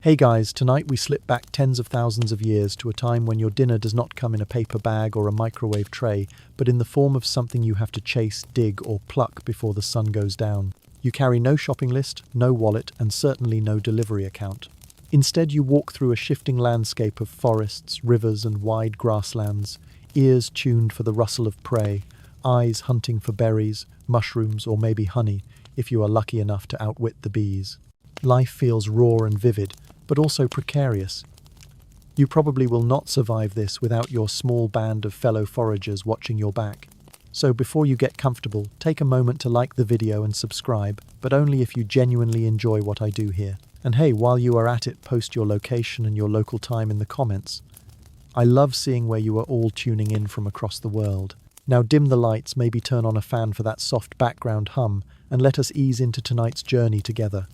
Hey guys, tonight we slip back tens of thousands of years to a time when your dinner does not come in a paper bag or a microwave tray, but in the form of something you have to chase, dig, or pluck before the sun goes down. You carry no shopping list, no wallet, and certainly no delivery account. Instead, you walk through a shifting landscape of forests, rivers, and wide grasslands, ears tuned for the rustle of prey, eyes hunting for berries, mushrooms, or maybe honey, if you are lucky enough to outwit the bees. Life feels raw and vivid, but also precarious. You probably will not survive this without your small band of fellow foragers watching your back. So before you get comfortable, take a moment to like the video and subscribe, but only if you genuinely enjoy what I do here. And hey, while you are at it, post your location and your local time in the comments. I love seeing where you are all tuning in from across the world. Now dim the lights, maybe turn on a fan for that soft background hum, and let us ease into tonight's journey together.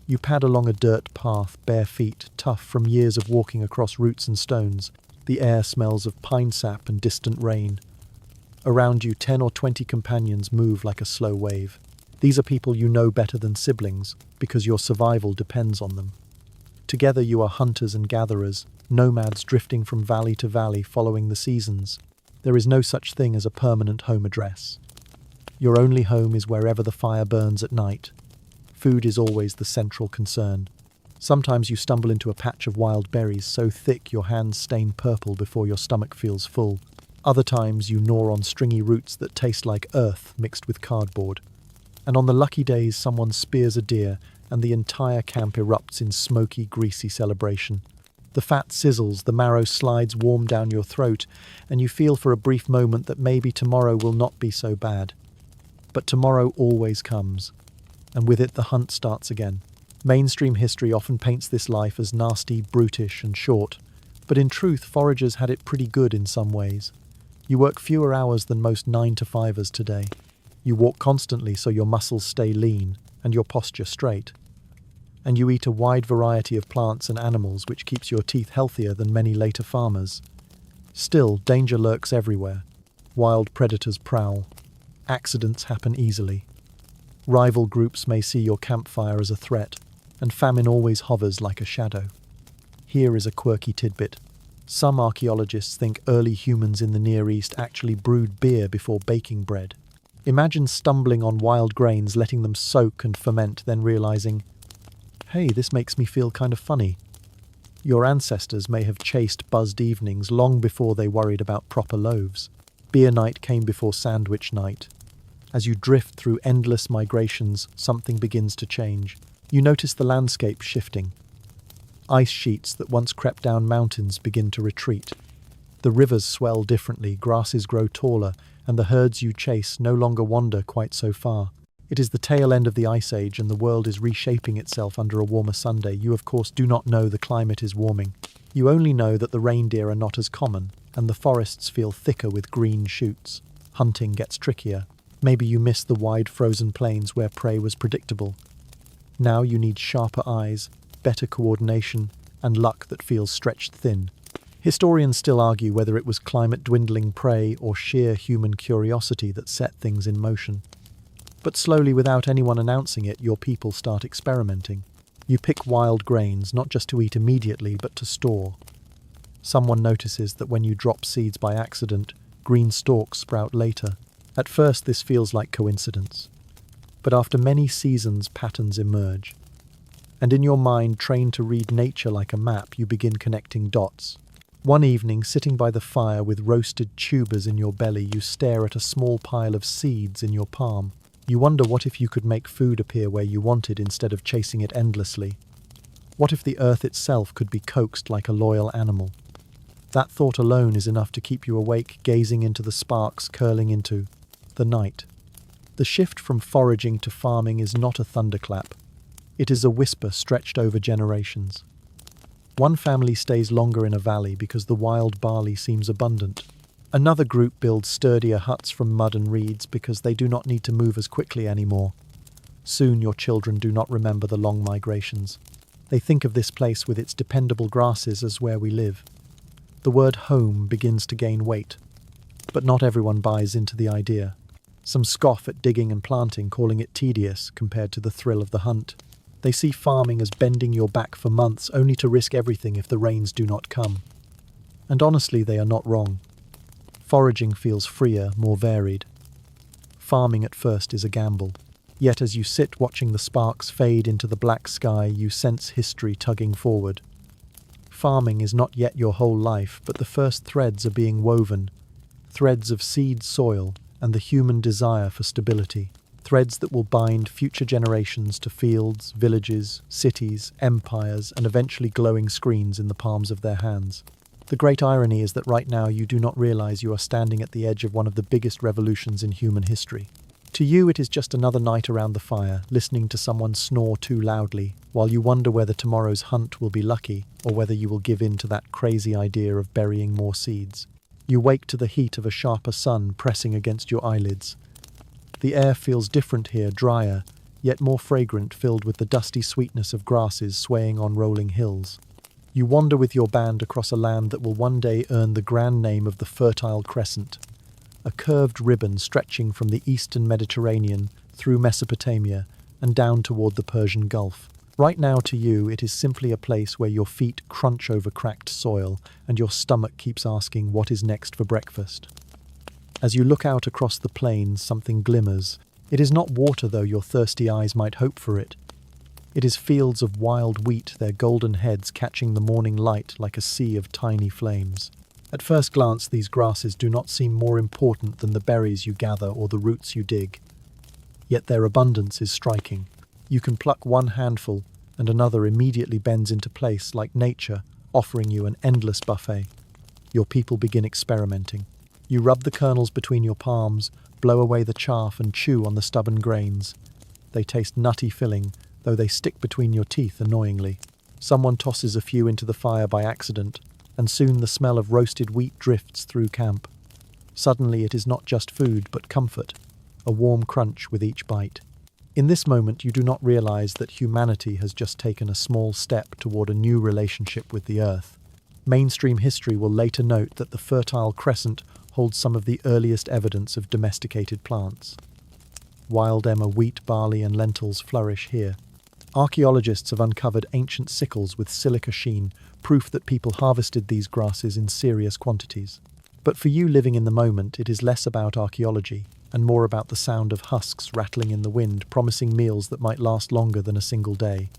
You pad along a dirt path, bare feet, tough from years of walking across roots and stones. The air smells of pine sap and distant rain. Around you, 10 or 20 companions move like a slow wave. These are people you know better than siblings, because your survival depends on them. Together you are hunters and gatherers, nomads drifting from valley to valley following the seasons. There is no such thing as a permanent home address. Your only home is wherever the fire burns at night. Food is always the central concern. Sometimes you stumble into a patch of wild berries so thick your hands stain purple before your stomach feels full. Other times you gnaw on stringy roots that taste like earth mixed with cardboard. And on the lucky days someone spears a deer and the entire camp erupts in smoky, greasy celebration. The fat sizzles, the marrow slides warm down your throat, and you feel for a brief moment that maybe tomorrow will not be so bad. But tomorrow always comes. And with it the hunt starts again. Mainstream history often paints this life as nasty, brutish, and short, but in truth foragers had it pretty good in some ways. You work fewer hours than most 9-to-5ers today. You walk constantly so your muscles stay lean and your posture straight. And you eat a wide variety of plants and animals which keeps your teeth healthier than many later farmers. Still, danger lurks everywhere. Wild predators prowl. Accidents happen easily. Rival groups may see your campfire as a threat, and famine always hovers like a shadow. Here is a quirky tidbit. Some archaeologists think early humans in the Near East actually brewed beer before baking bread. Imagine stumbling on wild grains, letting them soak and ferment, then realizing, hey, this makes me feel kind of funny. Your ancestors may have chased buzzed evenings long before they worried about proper loaves. Beer night came before sandwich night. As you drift through endless migrations, something begins to change. You notice the landscape shifting. Ice sheets that once crept down mountains begin to retreat. The rivers swell differently, grasses grow taller, and the herds you chase no longer wander quite so far. It is the tail end of the Ice Age, and the world is reshaping itself under a warmer Sunday. You, of course, do not know the climate is warming. You only know that the reindeer are not as common, and the forests feel thicker with green shoots. Hunting gets trickier. Maybe you miss the wide frozen plains where prey was predictable. Now you need sharper eyes, better coordination, and luck that feels stretched thin. Historians still argue whether it was climate-dwindling prey or sheer human curiosity that set things in motion. But slowly, without anyone announcing it, your people start experimenting. You pick wild grains, not just to eat immediately, but to store. Someone notices that when you drop seeds by accident, green stalks sprout later. At first, this feels like coincidence. But after many seasons, patterns emerge. And in your mind, trained to read nature like a map, you begin connecting dots. One evening, sitting by the fire with roasted tubers in your belly, you stare at a small pile of seeds in your palm. You wonder what if you could make food appear where you wanted instead of chasing it endlessly. What if the earth itself could be coaxed like a loyal animal? That thought alone is enough to keep you awake, gazing into the sparks curling into the night. The shift from foraging to farming is not a thunderclap. It is a whisper stretched over generations. One family stays longer in a valley because the wild barley seems abundant. Another group builds sturdier huts from mud and reeds because they do not need to move as quickly anymore. Soon your children do not remember the long migrations. They think of this place with its dependable grasses as where we live. The word home begins to gain weight, but not everyone buys into the idea. Some scoff at digging and planting, calling it tedious compared to the thrill of the hunt. They see farming as bending your back for months only to risk everything if the rains do not come. And honestly, they are not wrong. Foraging feels freer, more varied. Farming at first is a gamble. Yet as you sit watching the sparks fade into the black sky, you sense history tugging forward. Farming is not yet your whole life, but the first threads are being woven. Threads of seed soil and the human desire for stability. Threads that will bind future generations to fields, villages, cities, empires, and eventually glowing screens in the palms of their hands. The great irony is that right now you do not realize you are standing at the edge of one of the biggest revolutions in human history. To you, it is just another night around the fire, listening to someone snore too loudly, while you wonder whether tomorrow's hunt will be lucky, or whether you will give in to that crazy idea of burying more seeds. You wake to the heat of a sharper sun pressing against your eyelids. The air feels different here, drier, yet more fragrant, filled with the dusty sweetness of grasses swaying on rolling hills. You wander with your band across a land that will one day earn the grand name of the Fertile Crescent, a curved ribbon stretching from the eastern Mediterranean through Mesopotamia and down toward the Persian Gulf. Right now to you, it is simply a place where your feet crunch over cracked soil and your stomach keeps asking what is next for breakfast. As you look out across the plains, something glimmers. It is not water, though your thirsty eyes might hope for it. It is fields of wild wheat, their golden heads catching the morning light like a sea of tiny flames. At first glance, these grasses do not seem more important than the berries you gather or the roots you dig. Yet their abundance is striking. You can pluck one handful, and another immediately bends into place like nature, offering you an endless buffet. Your people begin experimenting. You rub the kernels between your palms, blow away the chaff and chew on the stubborn grains. They taste nutty filling, though they stick between your teeth annoyingly. Someone tosses a few into the fire by accident, and soon the smell of roasted wheat drifts through camp. Suddenly it is not just food, but comfort, a warm crunch with each bite. In this moment you do not realize that humanity has just taken a small step toward a new relationship with the earth. Mainstream history will later note that the Fertile Crescent holds some of the earliest evidence of domesticated plants. Wild emmer, wheat, barley, and lentils flourish here. Archaeologists have uncovered ancient sickles with silica sheen, proof that people harvested these grasses in serious quantities. But for you living in the moment, it is less about archaeology and more about the sound of husks rattling in the wind, promising meals that might last longer than a single day.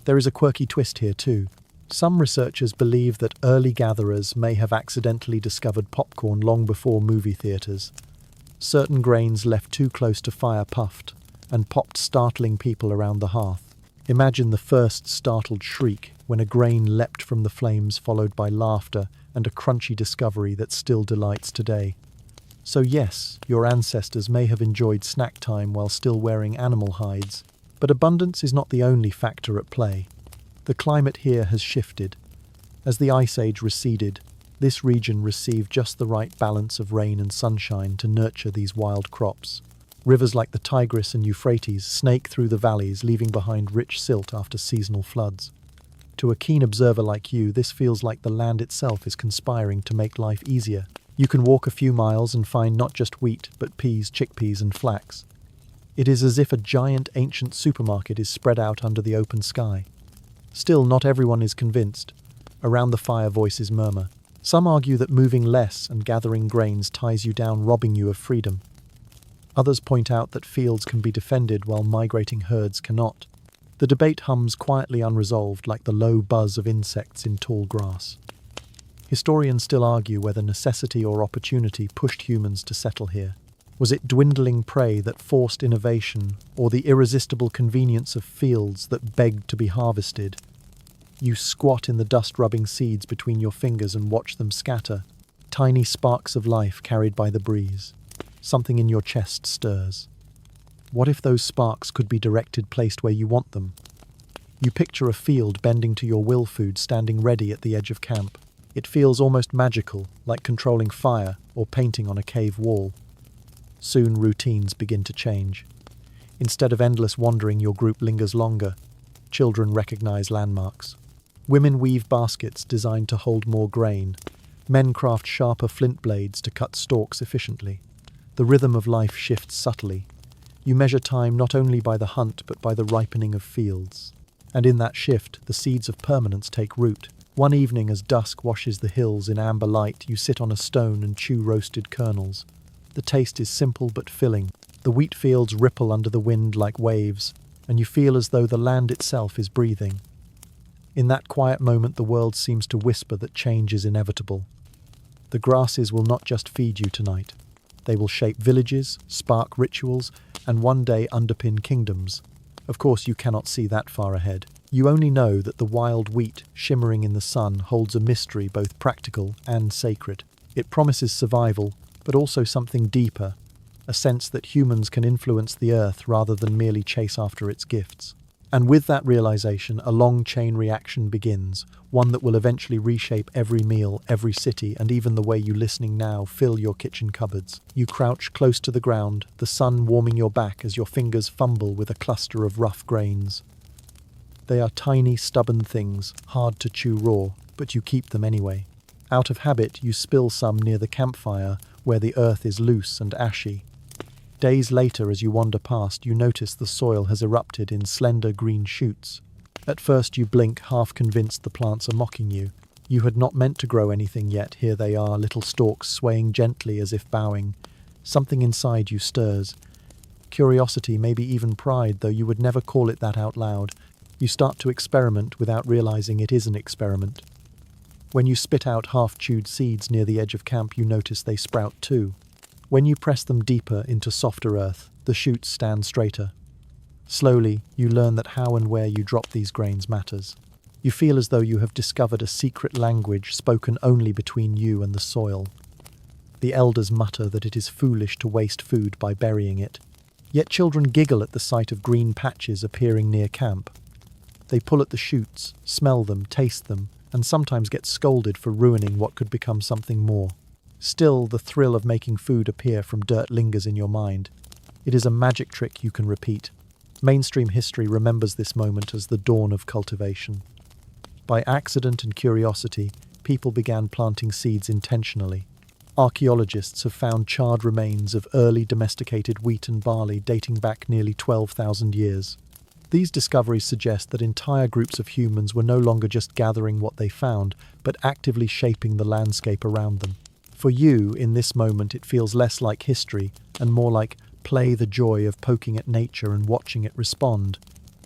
There is a quirky twist here too. Some researchers believe that early gatherers may have accidentally discovered popcorn long before movie theaters. Certain grains left too close to fire puffed and popped, startling people around the hearth. Imagine the first startled shriek when a grain leapt from the flames, followed by laughter and a crunchy discovery that still delights today. So yes, your ancestors may have enjoyed snack time while still wearing animal hides, but abundance is not the only factor at play. The climate here has shifted. As the Ice Age receded, this region received just the right balance of rain and sunshine to nurture these wild crops. Rivers like the Tigris and Euphrates snake through the valleys, leaving behind rich silt after seasonal floods. To a keen observer like you, this feels like the land itself is conspiring to make life easier. You can walk a few miles and find not just wheat, but peas, chickpeas, and flax. It is as if a giant ancient supermarket is spread out under the open sky. Still, not everyone is convinced. Around the fire, voices murmur. Some argue that moving less and gathering grains ties you down, robbing you of freedom. Others point out that fields can be defended while migrating herds cannot. The debate hums quietly unresolved, like the low buzz of insects in tall grass. Historians still argue whether necessity or opportunity pushed humans to settle here. Was it dwindling prey that forced innovation, or the irresistible convenience of fields that begged to be harvested? You squat in the dust-rubbing seeds between your fingers and watch them scatter, tiny sparks of life carried by the breeze. Something in your chest stirs. What if those sparks could be directed, placed where you want them? You picture a field bending to your will, food standing ready at the edge of camp. It feels almost magical, like controlling fire or painting on a cave wall. Soon routines begin to change. Instead of endless wandering, your group lingers longer. Children recognize landmarks. Women weave baskets designed to hold more grain. Men craft sharper flint blades to cut stalks efficiently. The rhythm of life shifts subtly. You measure time not only by the hunt but by the ripening of fields. And in that shift, the seeds of permanence take root. One evening as dusk washes the hills in amber light, you sit on a stone and chew roasted kernels. The taste is simple but filling. The wheat fields ripple under the wind like waves, and you feel as though the land itself is breathing. In that quiet moment, the world seems to whisper that change is inevitable. The grasses will not just feed you tonight. They will shape villages, spark rituals, and one day underpin kingdoms. Of course, you cannot see that far ahead. You only know that the wild wheat, shimmering in the sun, holds a mystery both practical and sacred. It promises survival, but also something deeper, a sense that humans can influence the earth rather than merely chase after its gifts. And with that realization, a long chain reaction begins, one that will eventually reshape every meal, every city, and even the way you listening now fill your kitchen cupboards. You crouch close to the ground, the sun warming your back as your fingers fumble with a cluster of rough grains. They are tiny, stubborn things, hard to chew raw, but you keep them anyway. Out of habit, you spill some near the campfire, where the earth is loose and ashy. Days later, as you wander past, you notice the soil has erupted in slender green shoots. At first you blink, half convinced the plants are mocking you. You had not meant to grow anything yet. Here they are, little stalks swaying gently as if bowing. Something inside you stirs. Curiosity, maybe even pride, though you would never call it that out loud. You start to experiment without realizing it is an experiment. When you spit out half-chewed seeds near the edge of camp, you notice they sprout too. When you press them deeper into softer earth, the shoots stand straighter. Slowly, you learn that how and where you drop these grains matters. You feel as though you have discovered a secret language spoken only between you and the soil. The elders mutter that it is foolish to waste food by burying it. Yet children giggle at the sight of green patches appearing near camp. They pull at the shoots, smell them, taste them, and sometimes get scolded for ruining what could become something more. Still, the thrill of making food appear from dirt lingers in your mind. It is a magic trick you can repeat. Mainstream history remembers this moment as the dawn of cultivation. By accident and curiosity, people began planting seeds intentionally. Archaeologists have found charred remains of early domesticated wheat and barley dating back nearly 12,000 years. These discoveries suggest that entire groups of humans were no longer just gathering what they found, but actively shaping the landscape around them. For you, in this moment, it feels less like history and more like play, the joy of poking at nature and watching it respond.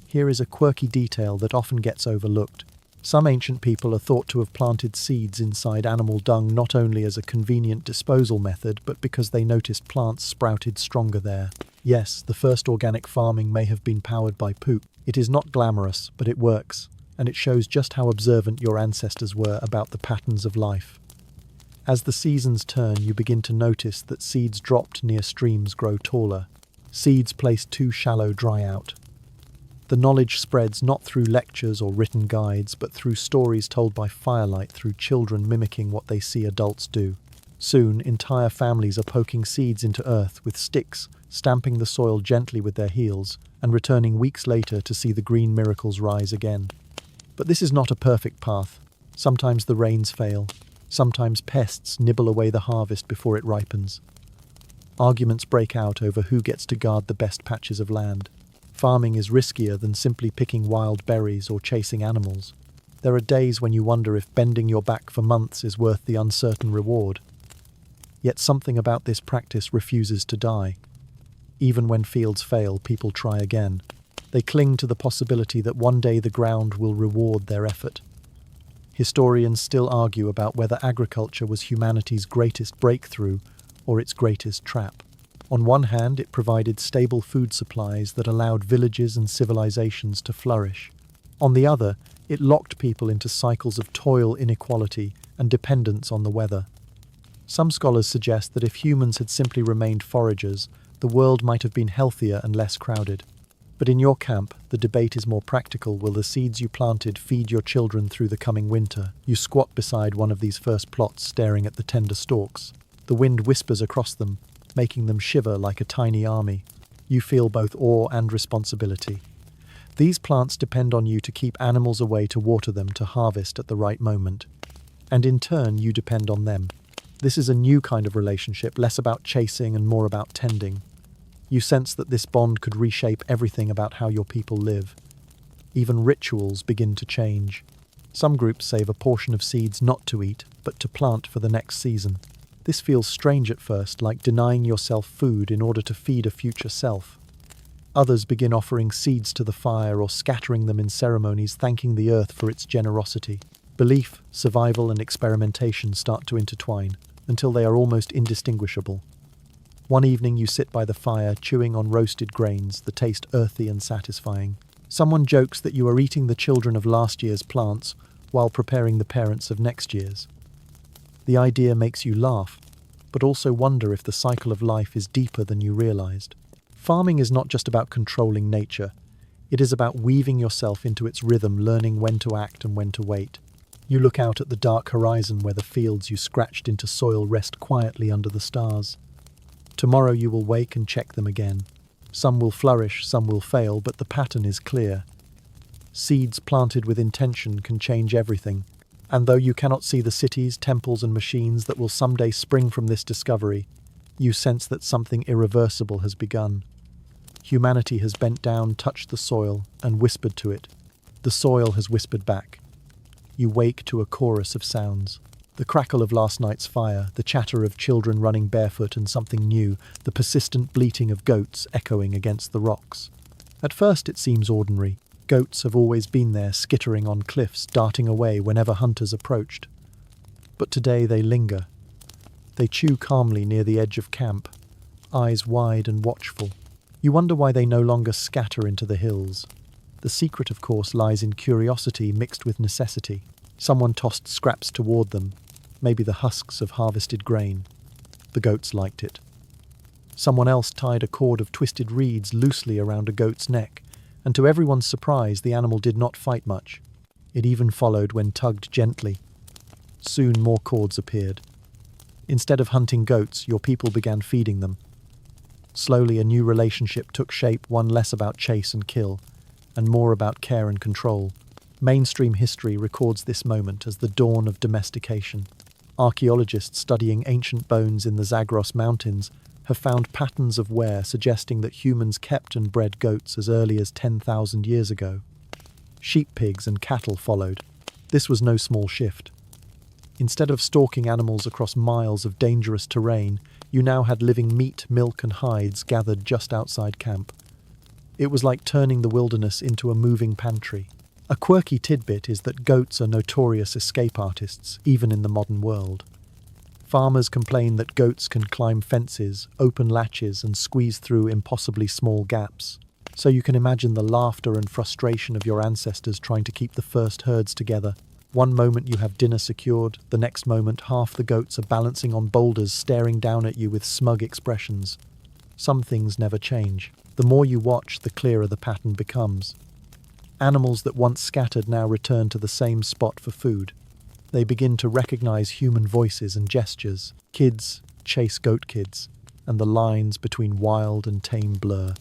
Here is a quirky detail that often gets overlooked. Some ancient people are thought to have planted seeds inside animal dung not only as a convenient disposal method, but because they noticed plants sprouted stronger there. Yes, the first organic farming may have been powered by poop. It is not glamorous, but it works, and it shows just how observant your ancestors were about the patterns of life. As the seasons turn, you begin to notice that seeds dropped near streams grow taller. Seeds placed too shallow dry out. The knowledge spreads not through lectures or written guides, but through stories told by firelight, through children mimicking what they see adults do. Soon, entire families are poking seeds into earth with sticks, stamping the soil gently with their heels, and returning weeks later to see the green miracles rise again. But this is not a perfect path. Sometimes the rains fail. Sometimes pests nibble away the harvest before it ripens. Arguments break out over who gets to guard the best patches of land. Farming is riskier than simply picking wild berries or chasing animals. There are days when you wonder if bending your back for months is worth the uncertain reward. Yet something about this practice refuses to die. Even when fields fail, people try again. They cling to the possibility that one day the ground will reward their effort. Historians still argue about whether agriculture was humanity's greatest breakthrough or its greatest trap. On one hand, it provided stable food supplies that allowed villages and civilizations to flourish. On the other, it locked people into cycles of toil, inequality, and dependence on the weather. Some scholars suggest that if humans had simply remained foragers, the world might have been healthier and less crowded. But in your camp, the debate is more practical. Will the seeds you planted feed your children through the coming winter? You squat beside one of these first plots, staring at the tender stalks. The wind whispers across them, making them shiver like a tiny army. You feel both awe and responsibility. These plants depend on you to keep animals away, to water them, to harvest at the right moment. And in turn, you depend on them. This is a new kind of relationship, less about chasing and more about tending. You sense that this bond could reshape everything about how your people live. Even rituals begin to change. Some groups save a portion of seeds not to eat, but to plant for the next season. This feels strange at first, like denying yourself food in order to feed a future self. Others begin offering seeds to the fire or scattering them in ceremonies, thanking the earth for its generosity. Belief, survival, and experimentation start to intertwine, until they are almost indistinguishable. One evening you sit by the fire, chewing on roasted grains, the taste earthy and satisfying. Someone jokes that you are eating the children of last year's plants while preparing the parents of next year's. The idea makes you laugh, but also wonder if the cycle of life is deeper than you realized. Farming is not just about controlling nature. It is about weaving yourself into its rhythm, learning when to act and when to wait. You look out at the dark horizon where the fields you scratched into soil rest quietly under the stars. Tomorrow you will wake and check them again. Some will flourish, some will fail, but the pattern is clear. Seeds planted with intention can change everything. And though you cannot see the cities, temples, and machines that will someday spring from this discovery, you sense that something irreversible has begun. Humanity has bent down, touched the soil, and whispered to it. The soil has whispered back. You wake to a chorus of sounds. The crackle of last night's fire, the chatter of children running barefoot and something new, the persistent bleating of goats echoing against the rocks. At first it seems ordinary. Goats have always been there, skittering on cliffs, darting away whenever hunters approached. But today they linger. They chew calmly near the edge of camp, eyes wide and watchful. You wonder why they no longer scatter into the hills. The secret, of course, lies in curiosity mixed with necessity. Someone tossed scraps toward them, maybe the husks of harvested grain. The goats liked it. Someone else tied a cord of twisted reeds loosely around a goat's neck, and to everyone's surprise, the animal did not fight much. It even followed when tugged gently. Soon more cords appeared. Instead of hunting goats, your people began feeding them. Slowly a new relationship took shape, one less about chase and kill, and more about care and control. Mainstream history records this moment as the dawn of domestication. Archaeologists studying ancient bones in the Zagros Mountains have found patterns of wear suggesting that humans kept and bred goats as early as 10,000 years ago. Sheep, pigs, and cattle followed. This was no small shift. Instead of stalking animals across miles of dangerous terrain, you now had living meat, milk, and hides gathered just outside camp. It was like turning the wilderness into a moving pantry. A quirky tidbit is that goats are notorious escape artists, even in the modern world. Farmers complain that goats can climb fences, open latches, and squeeze through impossibly small gaps. So you can imagine the laughter and frustration of your ancestors trying to keep the first herds together. One moment you have dinner secured, the next moment half the goats are balancing on boulders, staring down at you with smug expressions. Some things never change. The more you watch, the clearer the pattern becomes. Animals that once scattered now return to the same spot for food. They begin to recognize human voices and gestures. Kids chase goat kids, and the lines between wild and tame blur.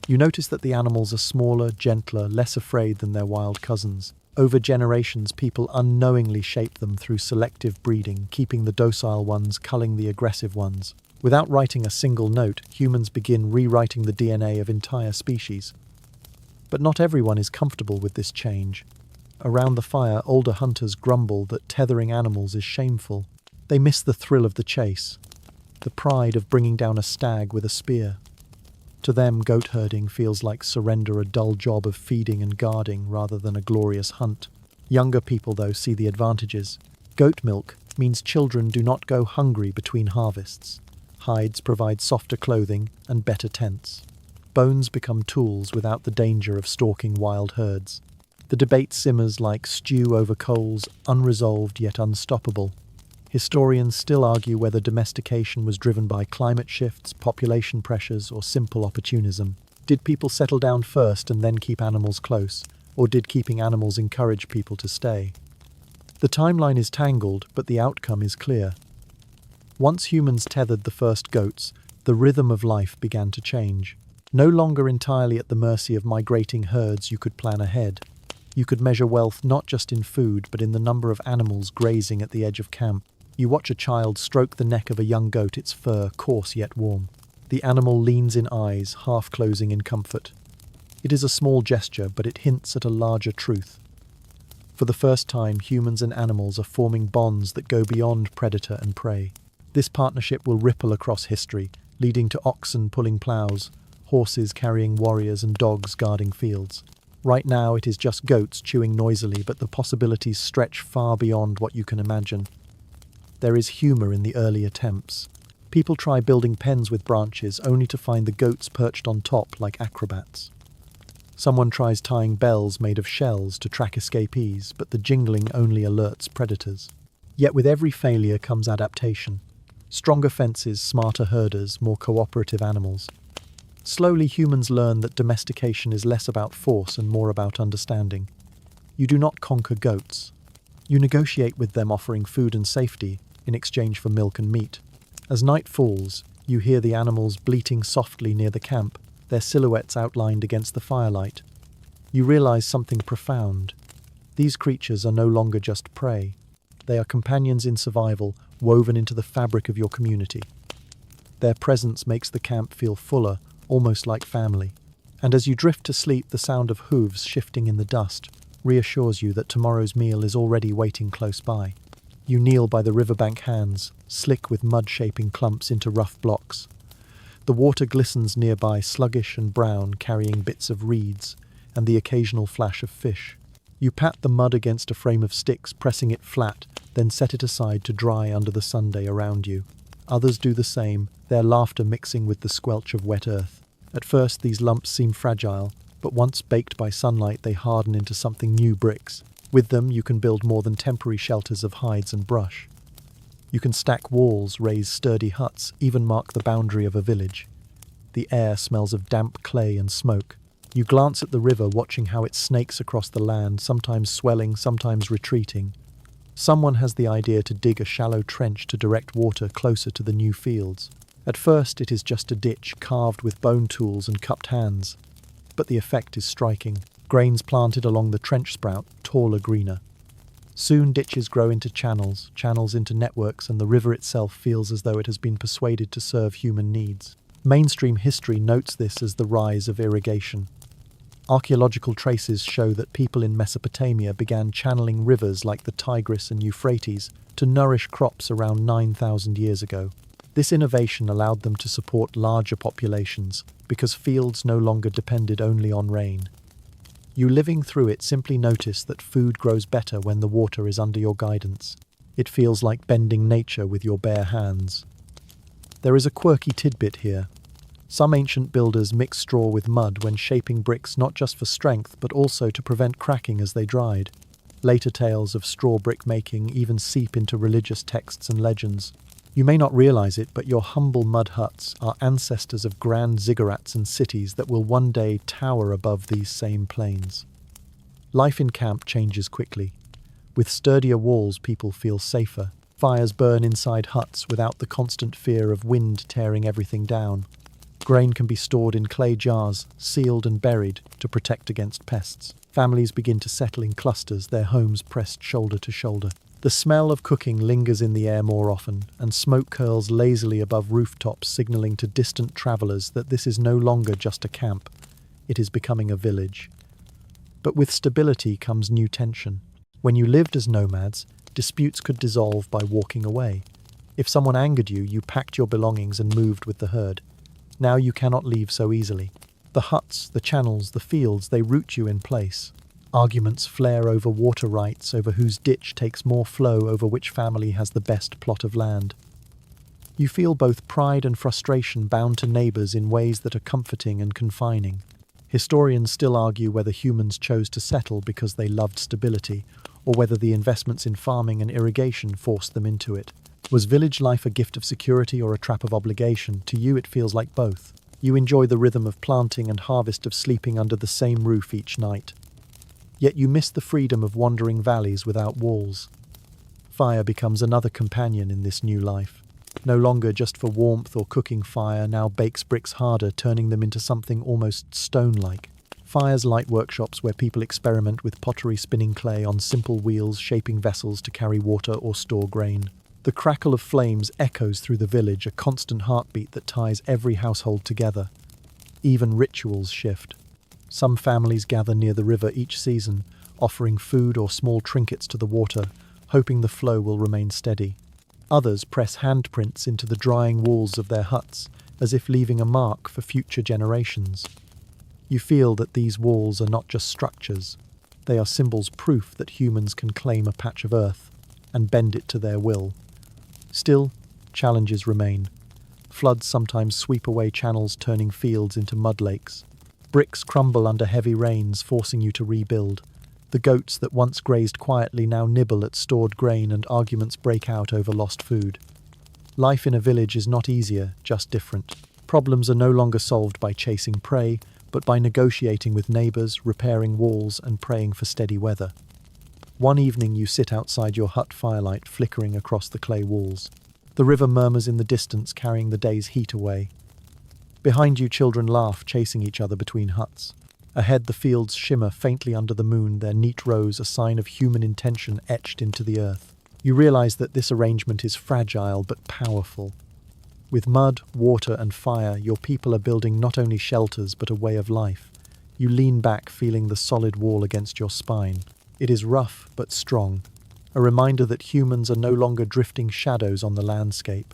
You notice that the animals are smaller, gentler, less afraid than their wild cousins. Over generations, people unknowingly shape them through selective breeding, keeping the docile ones, culling the aggressive ones. Without writing a single note, humans begin rewriting the DNA of entire species. But not everyone is comfortable with this change. Around the fire, older hunters grumble that tethering animals is shameful. They miss the thrill of the chase, the pride of bringing down a stag with a spear. To them, goat herding feels like surrender, a dull job of feeding and guarding rather than a glorious hunt. Younger people, though, see the advantages. Goat milk means children do not go hungry between harvests. Hides provide softer clothing and better tents. Bones become tools without the danger of stalking wild herds. The debate simmers like stew over coals, unresolved yet unstoppable. Historians still argue whether domestication was driven by climate shifts, population pressures, or simple opportunism. Did people settle down first and then keep animals close, or did keeping animals encourage people to stay? The timeline is tangled, but the outcome is clear. Once humans tethered the first goats, the rhythm of life began to change. No longer entirely at the mercy of migrating herds, you could plan ahead. You could measure wealth not just in food, but in the number of animals grazing at the edge of camp. You watch a child stroke the neck of a young goat, its fur coarse yet warm. The animal leans in eyes, half closing in comfort. It is a small gesture, but it hints at a larger truth. For the first time, humans and animals are forming bonds that go beyond predator and prey. This partnership will ripple across history, leading to oxen pulling plows, horses carrying warriors, and dogs guarding fields. Right now, it is just goats chewing noisily, but the possibilities stretch far beyond what you can imagine. There is humor in the early attempts. People try building pens with branches, only to find the goats perched on top like acrobats. Someone tries tying bells made of shells to track escapees, but the jingling only alerts predators. Yet with every failure comes adaptation. Stronger fences, smarter herders, more cooperative animals. Slowly, humans learn that domestication is less about force and more about understanding. You do not conquer goats. You negotiate with them, offering food and safety in exchange for milk and meat. As night falls, you hear the animals bleating softly near the camp, their silhouettes outlined against the firelight. You realize something profound. These creatures are no longer just prey. They are companions in survival, woven into the fabric of your community. Their presence makes the camp feel fuller, almost like family. And as you drift to sleep, the sound of hooves shifting in the dust reassures you that tomorrow's meal is already waiting close by. You kneel by the riverbank, hands slick with mud shaping clumps into rough blocks. The water glistens nearby, sluggish and brown, carrying bits of reeds and the occasional flash of fish. You pat the mud against a frame of sticks, pressing it flat, then set it aside to dry under the sunday around you. Others do the same, their laughter mixing with the squelch of wet earth. At first, these lumps seem fragile, but once baked by sunlight, they harden into something new: bricks. With them, you can build more than temporary shelters of hides and brush. You can stack walls, raise sturdy huts, even mark the boundary of a village. The air smells of damp clay and smoke. You glance at the river, watching how it snakes across the land, sometimes swelling, sometimes retreating. Someone has the idea to dig a shallow trench to direct water closer to the new fields. At first, it is just a ditch carved with bone tools and cupped hands. But the effect is striking. Grains planted along the trench sprout, taller, greener. Soon ditches grow into channels, channels into networks, and the river itself feels as though it has been persuaded to serve human needs. Mainstream history notes this as the rise of irrigation. Archaeological traces show that people in Mesopotamia began channeling rivers like the Tigris and Euphrates to nourish crops around 9,000 years ago. This innovation allowed them to support larger populations because fields no longer depended only on rain. You living through it simply notice that food grows better when the water is under your guidance. It feels like bending nature with your bare hands. There is a quirky tidbit here. Some ancient builders mixed straw with mud when shaping bricks, not just for strength but also to prevent cracking as they dried. Later tales of straw brick making even seep into religious texts and legends. You may not realize it, but your humble mud huts are ancestors of grand ziggurats and cities that will one day tower above these same plains. Life in camp changes quickly. With sturdier walls, people feel safer. Fires burn inside huts without the constant fear of wind tearing everything down. Grain can be stored in clay jars, sealed and buried to protect against pests. Families begin to settle in clusters, their homes pressed shoulder to shoulder. The smell of cooking lingers in the air more often, and smoke curls lazily above rooftops, signaling to distant travelers that this is no longer just a camp. It is becoming a village. But with stability comes new tension. When you lived as nomads, disputes could dissolve by walking away. If someone angered you, you packed your belongings and moved with the herd. Now you cannot leave so easily. The huts, the channels, the fields, they root you in place. Arguments flare over water rights, over whose ditch takes more flow, over which family has the best plot of land. You feel both pride and frustration, bound to neighbors in ways that are comforting and confining. Historians still argue whether humans chose to settle because they loved stability, or whether the investments in farming and irrigation forced them into it. Was village life a gift of security or a trap of obligation? To you, it feels like both. You enjoy the rhythm of planting and harvest, of sleeping under the same roof each night. Yet you miss the freedom of wandering valleys without walls. Fire becomes another companion in this new life. No longer just for warmth or cooking, fire now bakes bricks harder, turning them into something almost stone-like. Fires light workshops where people experiment with pottery, spinning clay on simple wheels, shaping vessels to carry water or store grain. The crackle of flames echoes through the village, a constant heartbeat that ties every household together. Even rituals shift. Some families gather near the river each season, offering food or small trinkets to the water, hoping the flow will remain steady. Others press handprints into the drying walls of their huts, as if leaving a mark for future generations. You feel that these walls are not just structures, they are symbols proof that humans can claim a patch of earth and bend it to their will. Still, challenges remain. Floods sometimes sweep away channels, turning fields into mud lakes. Bricks crumble under heavy rains, forcing you to rebuild. The goats that once grazed quietly now nibble at stored grain, and arguments break out over lost food. Life in a village is not easier, just different. Problems are no longer solved by chasing prey, but by negotiating with neighbours, repairing walls, and praying for steady weather. One evening you sit outside your hut, firelight flickering across the clay walls. The river murmurs in the distance, carrying the day's heat away. Behind you, children laugh, chasing each other between huts. Ahead, the fields shimmer faintly under the moon, their neat rows a sign of human intention etched into the earth. You realize that this arrangement is fragile but powerful. With mud, water, and fire, your people are building not only shelters but a way of life. You lean back, feeling the solid wall against your spine. It is rough but strong, a reminder that humans are no longer drifting shadows on the landscape.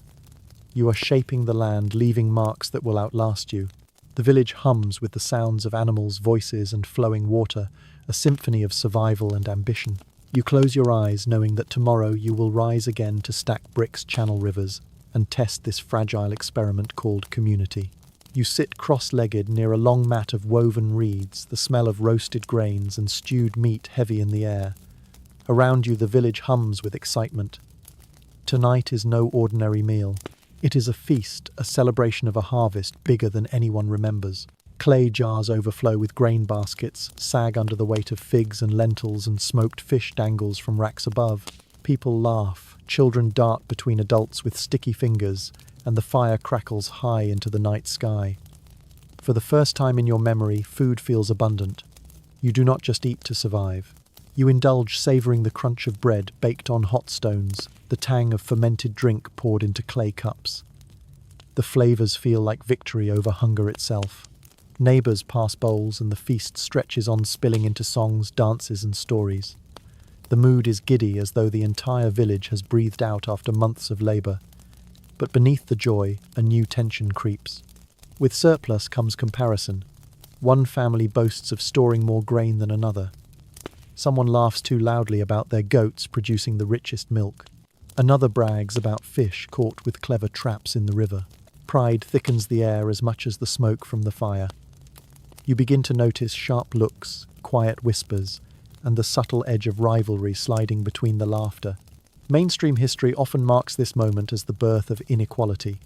You are shaping the land, leaving marks that will outlast you. The village hums with the sounds of animals' voices and flowing water, a symphony of survival and ambition. You close your eyes, knowing that tomorrow you will rise again to stack bricks, channel rivers, and test this fragile experiment called community. You sit cross-legged near a long mat of woven reeds, the smell of roasted grains and stewed meat heavy in the air. Around you, the village hums with excitement. Tonight is no ordinary meal. It is a feast, a celebration of a harvest bigger than anyone remembers. Clay jars overflow with grain baskets, sag under the weight of figs and lentils, and smoked fish dangles from racks above. People laugh, children dart between adults with sticky fingers, and the fire crackles high into the night sky. For the first time in your memory, food feels abundant. You do not just eat to survive. You indulge, savouring the crunch of bread baked on hot stones, the tang of fermented drink poured into clay cups. The flavours feel like victory over hunger itself. Neighbours pass bowls, and the feast stretches on, spilling into songs, dances, and stories. The mood is giddy, as though the entire village has breathed out after months of labour. But beneath the joy, a new tension creeps. With surplus comes comparison. One family boasts of storing more grain than another. Someone laughs too loudly about their goats producing the richest milk. Another brags about fish caught with clever traps in the river. Pride thickens the air as much as the smoke from the fire. You begin to notice sharp looks, quiet whispers, and the subtle edge of rivalry sliding between the laughter. Mainstream history often marks this moment as the birth of inequality.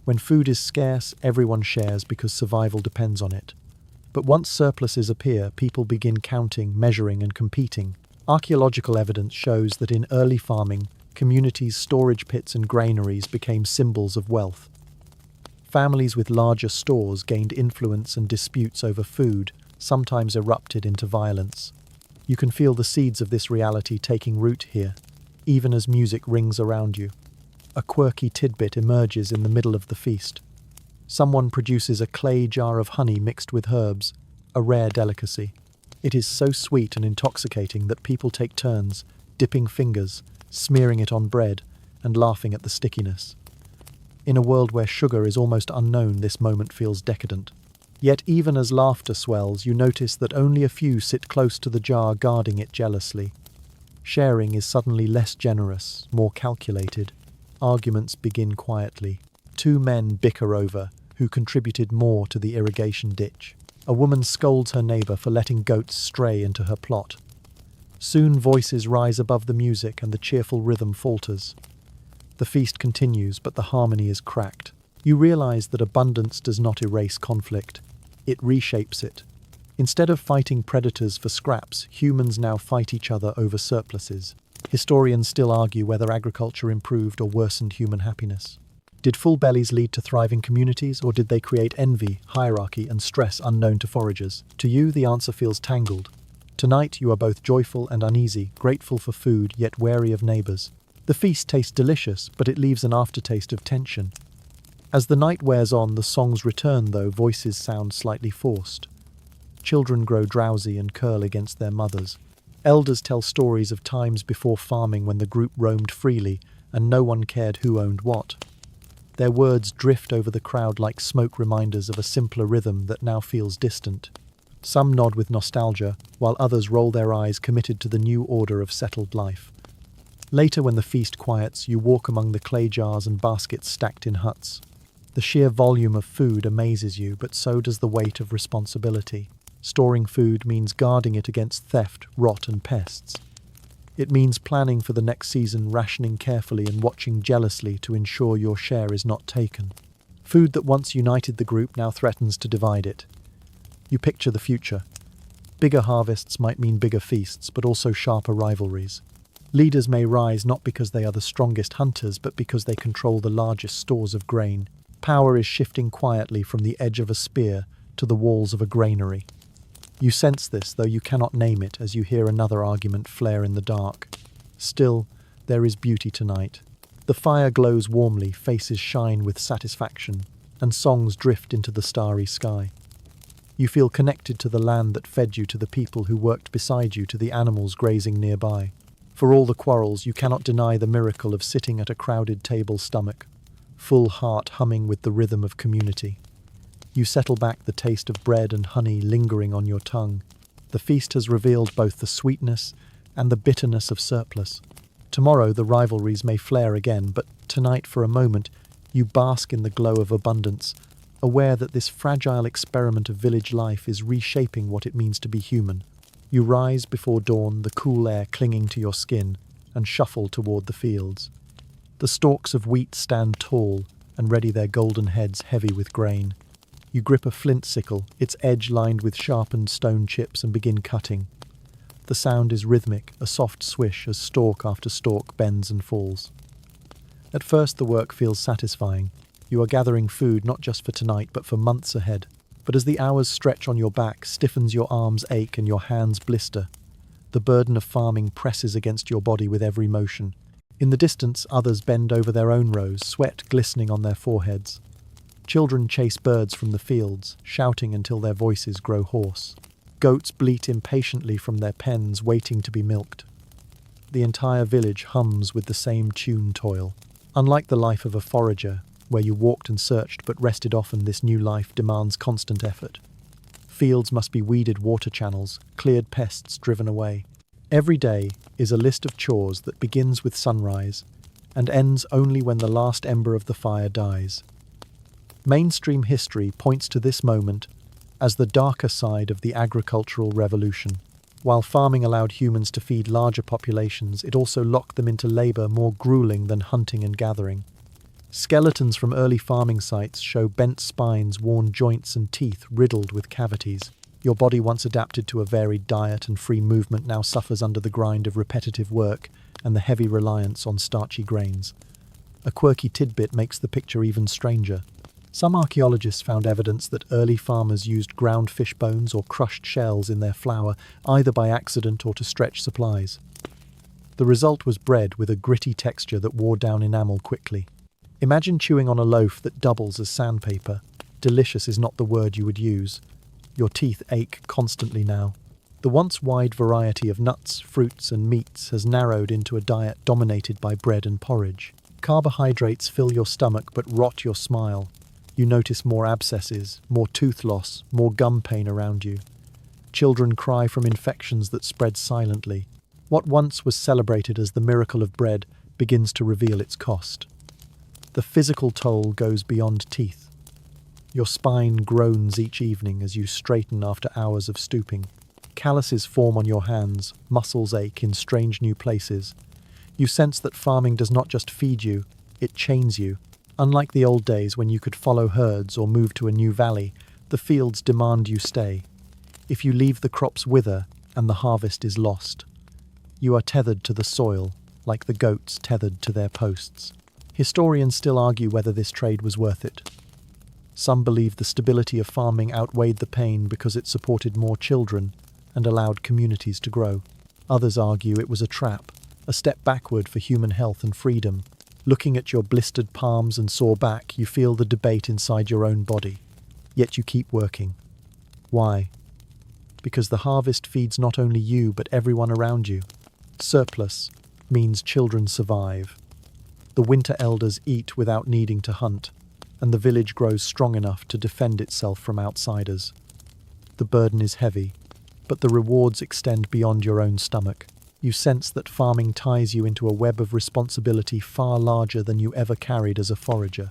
When food is scarce, everyone shares because survival depends on it. But once surpluses appear, people begin counting, measuring, and competing. Archaeological evidence shows that in early farming, communities' storage pits and granaries became symbols of wealth. Families with larger stores gained influence, and disputes over food sometimes erupted into violence. You can feel the seeds of this reality taking root here, even as music rings around you. A quirky tidbit emerges in the middle of the feast. Someone produces a clay jar of honey mixed with herbs, a rare delicacy. It is so sweet and intoxicating that people take turns, dipping fingers, smearing it on bread, and laughing at the stickiness. In a world where sugar is almost unknown, this moment feels decadent. Yet even as laughter swells, you notice that only a few sit close to the jar, guarding it jealously. Sharing is suddenly less generous, more calculated. Arguments begin quietly. Two men bicker over who contributed more to the irrigation ditch. A woman scolds her neighbour for letting goats stray into her plot. Soon voices rise above the music, and the cheerful rhythm falters. The feast continues, but the harmony is cracked. You realize that abundance does not erase conflict. It reshapes it. Instead of fighting predators for scraps, humans now fight each other over surpluses. Historians still argue whether agriculture improved or worsened human happiness. Did full bellies lead to thriving communities, or did they create envy, hierarchy, and stress unknown to foragers? To you, the answer feels tangled. Tonight, you are both joyful and uneasy, grateful for food, yet wary of neighbours. The feast tastes delicious, but it leaves an aftertaste of tension. As the night wears on, the songs return, though voices sound slightly forced. Children grow drowsy and curl against their mothers. Elders tell stories of times before farming when the group roamed freely and no one cared who owned what. Their words drift over the crowd like smoke reminders of a simpler rhythm that now feels distant. Some nod with nostalgia, while others roll their eyes committed to the new order of settled life. Later, when the feast quiets, you walk among the clay jars and baskets stacked in huts. The sheer volume of food amazes you, but so does the weight of responsibility. Storing food means guarding it against theft, rot, and pests. It means planning for the next season, rationing carefully and watching jealously to ensure your share is not taken. Food that once united the group now threatens to divide it. You picture the future. Bigger harvests might mean bigger feasts, but also sharper rivalries. Leaders may rise not because they are the strongest hunters, but because they control the largest stores of grain. Power is shifting quietly from the edge of a spear to the walls of a granary. You sense this, though you cannot name it, as you hear another argument flare in the dark. Still, there is beauty tonight. The fire glows warmly, faces shine with satisfaction, and songs drift into the starry sky. You feel connected to the land that fed you, to the people who worked beside you, to the animals grazing nearby. For all the quarrels, you cannot deny the miracle of sitting at a crowded table, stomach, full, heart humming with the rhythm of community. You settle back, the taste of bread and honey lingering on your tongue. The feast has revealed both the sweetness and the bitterness of surplus. Tomorrow the rivalries may flare again, but tonight, for a moment, you bask in the glow of abundance, aware that this fragile experiment of village life is reshaping what it means to be human. You rise before dawn, the cool air clinging to your skin, and shuffle toward the fields. The stalks of wheat stand tall and ready, their golden heads heavy with grain. You grip a flint sickle, its edge lined with sharpened stone chips, and begin cutting. The sound is rhythmic, a soft swish as stalk after stalk bends and falls. At first the work feels satisfying. You are gathering food not just for tonight but for months ahead. But as the hours stretch on your back, stiffens, your arms ache and your hands blister. The burden of farming presses against your body with every motion. In the distance, others bend over their own rows, sweat glistening on their foreheads. Children chase birds from the fields, shouting until their voices grow hoarse. Goats bleat impatiently from their pens, waiting to be milked. The entire village hums with the same tune toil. Unlike the life of a forager, where you walked and searched but rested often, this new life demands constant effort. Fields must be weeded, water channels, cleared, pests driven away. Every day is a list of chores that begins with sunrise and ends only when the last ember of the fire dies. Mainstream history points to this moment as the darker side of the agricultural revolution. While farming allowed humans to feed larger populations, it also locked them into labor more grueling than hunting and gathering. Skeletons from early farming sites show bent spines, worn joints, and teeth riddled with cavities. Your body, once adapted to a varied diet and free movement, now suffers under the grind of repetitive work and the heavy reliance on starchy grains. A quirky tidbit makes the picture even stranger. Some archaeologists found evidence that early farmers used ground fish bones or crushed shells in their flour, either by accident or to stretch supplies. The result was bread with a gritty texture that wore down enamel quickly. Imagine chewing on a loaf that doubles as sandpaper. Delicious is not the word you would use. Your teeth ache constantly now. The once wide variety of nuts, fruits, and meats has narrowed into a diet dominated by bread and porridge. Carbohydrates fill your stomach but rot your smile. You notice more abscesses, more tooth loss, more gum pain around you. Children cry from infections that spread silently. What once was celebrated as the miracle of bread begins to reveal its cost. The physical toll goes beyond teeth. Your spine groans each evening as you straighten after hours of stooping. Calluses form on your hands, muscles ache in strange new places. You sense that farming does not just feed you, it chains you. Unlike the old days when you could follow herds or move to a new valley, the fields demand you stay. If you leave, the crops wither and the harvest is lost. You are tethered to the soil, like the goats tethered to their posts. Historians still argue whether this trade was worth it. Some believe the stability of farming outweighed the pain because it supported more children and allowed communities to grow. Others argue it was a trap, a step backward for human health and freedom. Looking at your blistered palms and sore back, you feel the debate inside your own body. Yet you keep working. Why? because the harvest feeds not only you but everyone around you. Surplus means children survive. The winter elders eat without needing to hunt, and the village grows strong enough to defend itself from outsiders. The burden is heavy, but the rewards extend beyond your own stomach. You sense that farming ties you into a web of responsibility far larger than you ever carried as a forager.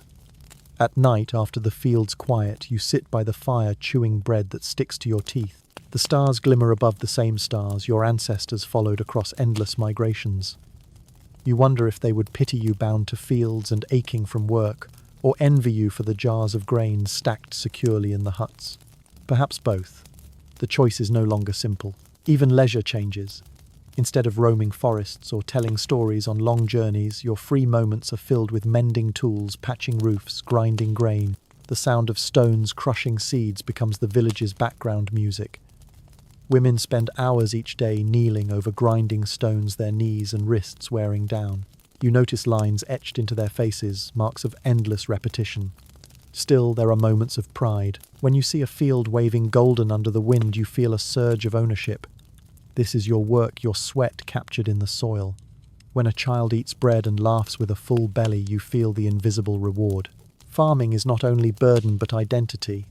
At night, after the field's quiet, you sit by the fire chewing bread that sticks to your teeth. The stars glimmer above the same stars your ancestors followed across endless migrations. You wonder if they would pity you bound to fields and aching from work, or envy you for the jars of grain stacked securely in the huts. Perhaps both. The choice is no longer simple. Even leisure changes. Instead of roaming forests or telling stories on long journeys, your free moments are filled with mending tools, patching roofs, grinding grain. The sound of stones crushing seeds becomes the village's background music. Women spend hours each day kneeling over grinding stones, their knees and wrists wearing down. You notice lines etched into their faces, marks of endless repetition. Still, there are moments of pride. When you see a field waving golden under the wind, you feel a surge of ownership. This is your work, your sweat captured in the soil. When a child eats bread and laughs with a full belly, you feel the invisible reward. Farming is not only burden but identity,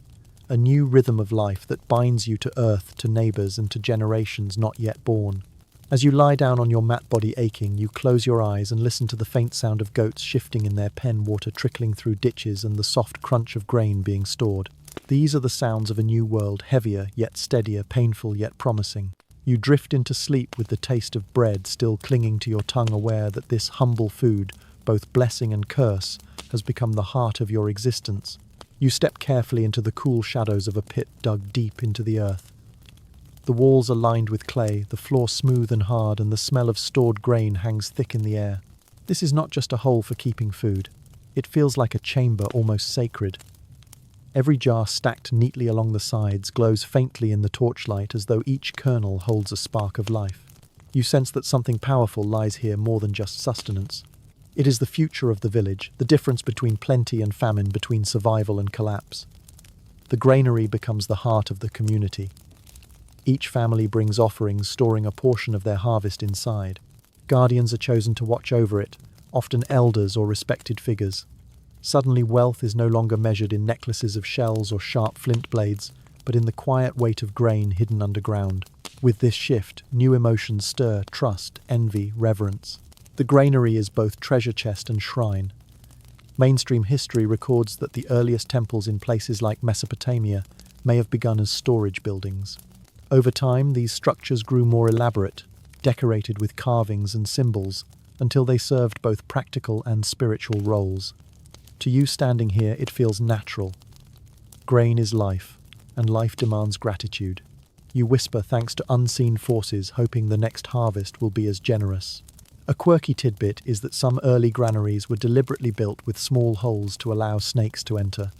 a new rhythm of life that binds you to earth, to neighbours and to generations not yet born. As you lie down on your mat body aching, you close your eyes and listen to the faint sound of goats shifting in their pen, water trickling through ditches and the soft crunch of grain being stored. These are the sounds of a new world, heavier yet steadier, painful yet promising. You drift into sleep with the taste of bread still clinging to your tongue, aware that this humble food, both blessing and curse, has become the heart of your existence. You step carefully into the cool shadows of a pit dug deep into the earth. The walls are lined with clay, the floor smooth and hard, and the smell of stored grain hangs thick in the air. This is not just a hole for keeping food. It feels like a chamber, almost sacred. Every jar stacked neatly along the sides glows faintly in the torchlight, as though each kernel holds a spark of life. You sense that something powerful lies here, more than just sustenance. It is the future of the village, the difference between plenty and famine, between survival and collapse. The granary becomes the heart of the community. Each family brings offerings, storing a portion of their harvest inside. Guardians are chosen to watch over it, often elders or respected figures. Suddenly, wealth is no longer measured in necklaces of shells or sharp flint blades, but in the quiet weight of grain hidden underground. With this shift, new emotions stir: trust, envy, reverence. The granary is both treasure chest and shrine. Mainstream history records that the earliest temples in places like Mesopotamia may have begun as storage buildings. Over time, these structures grew more elaborate, decorated with carvings and symbols, until they served both practical and spiritual roles. To you standing here, it feels natural. Grain is life, and life demands gratitude. You whisper thanks to unseen forces, hoping the next harvest will be as generous. A quirky tidbit is that some early granaries were deliberately built with small holes to allow snakes to enter.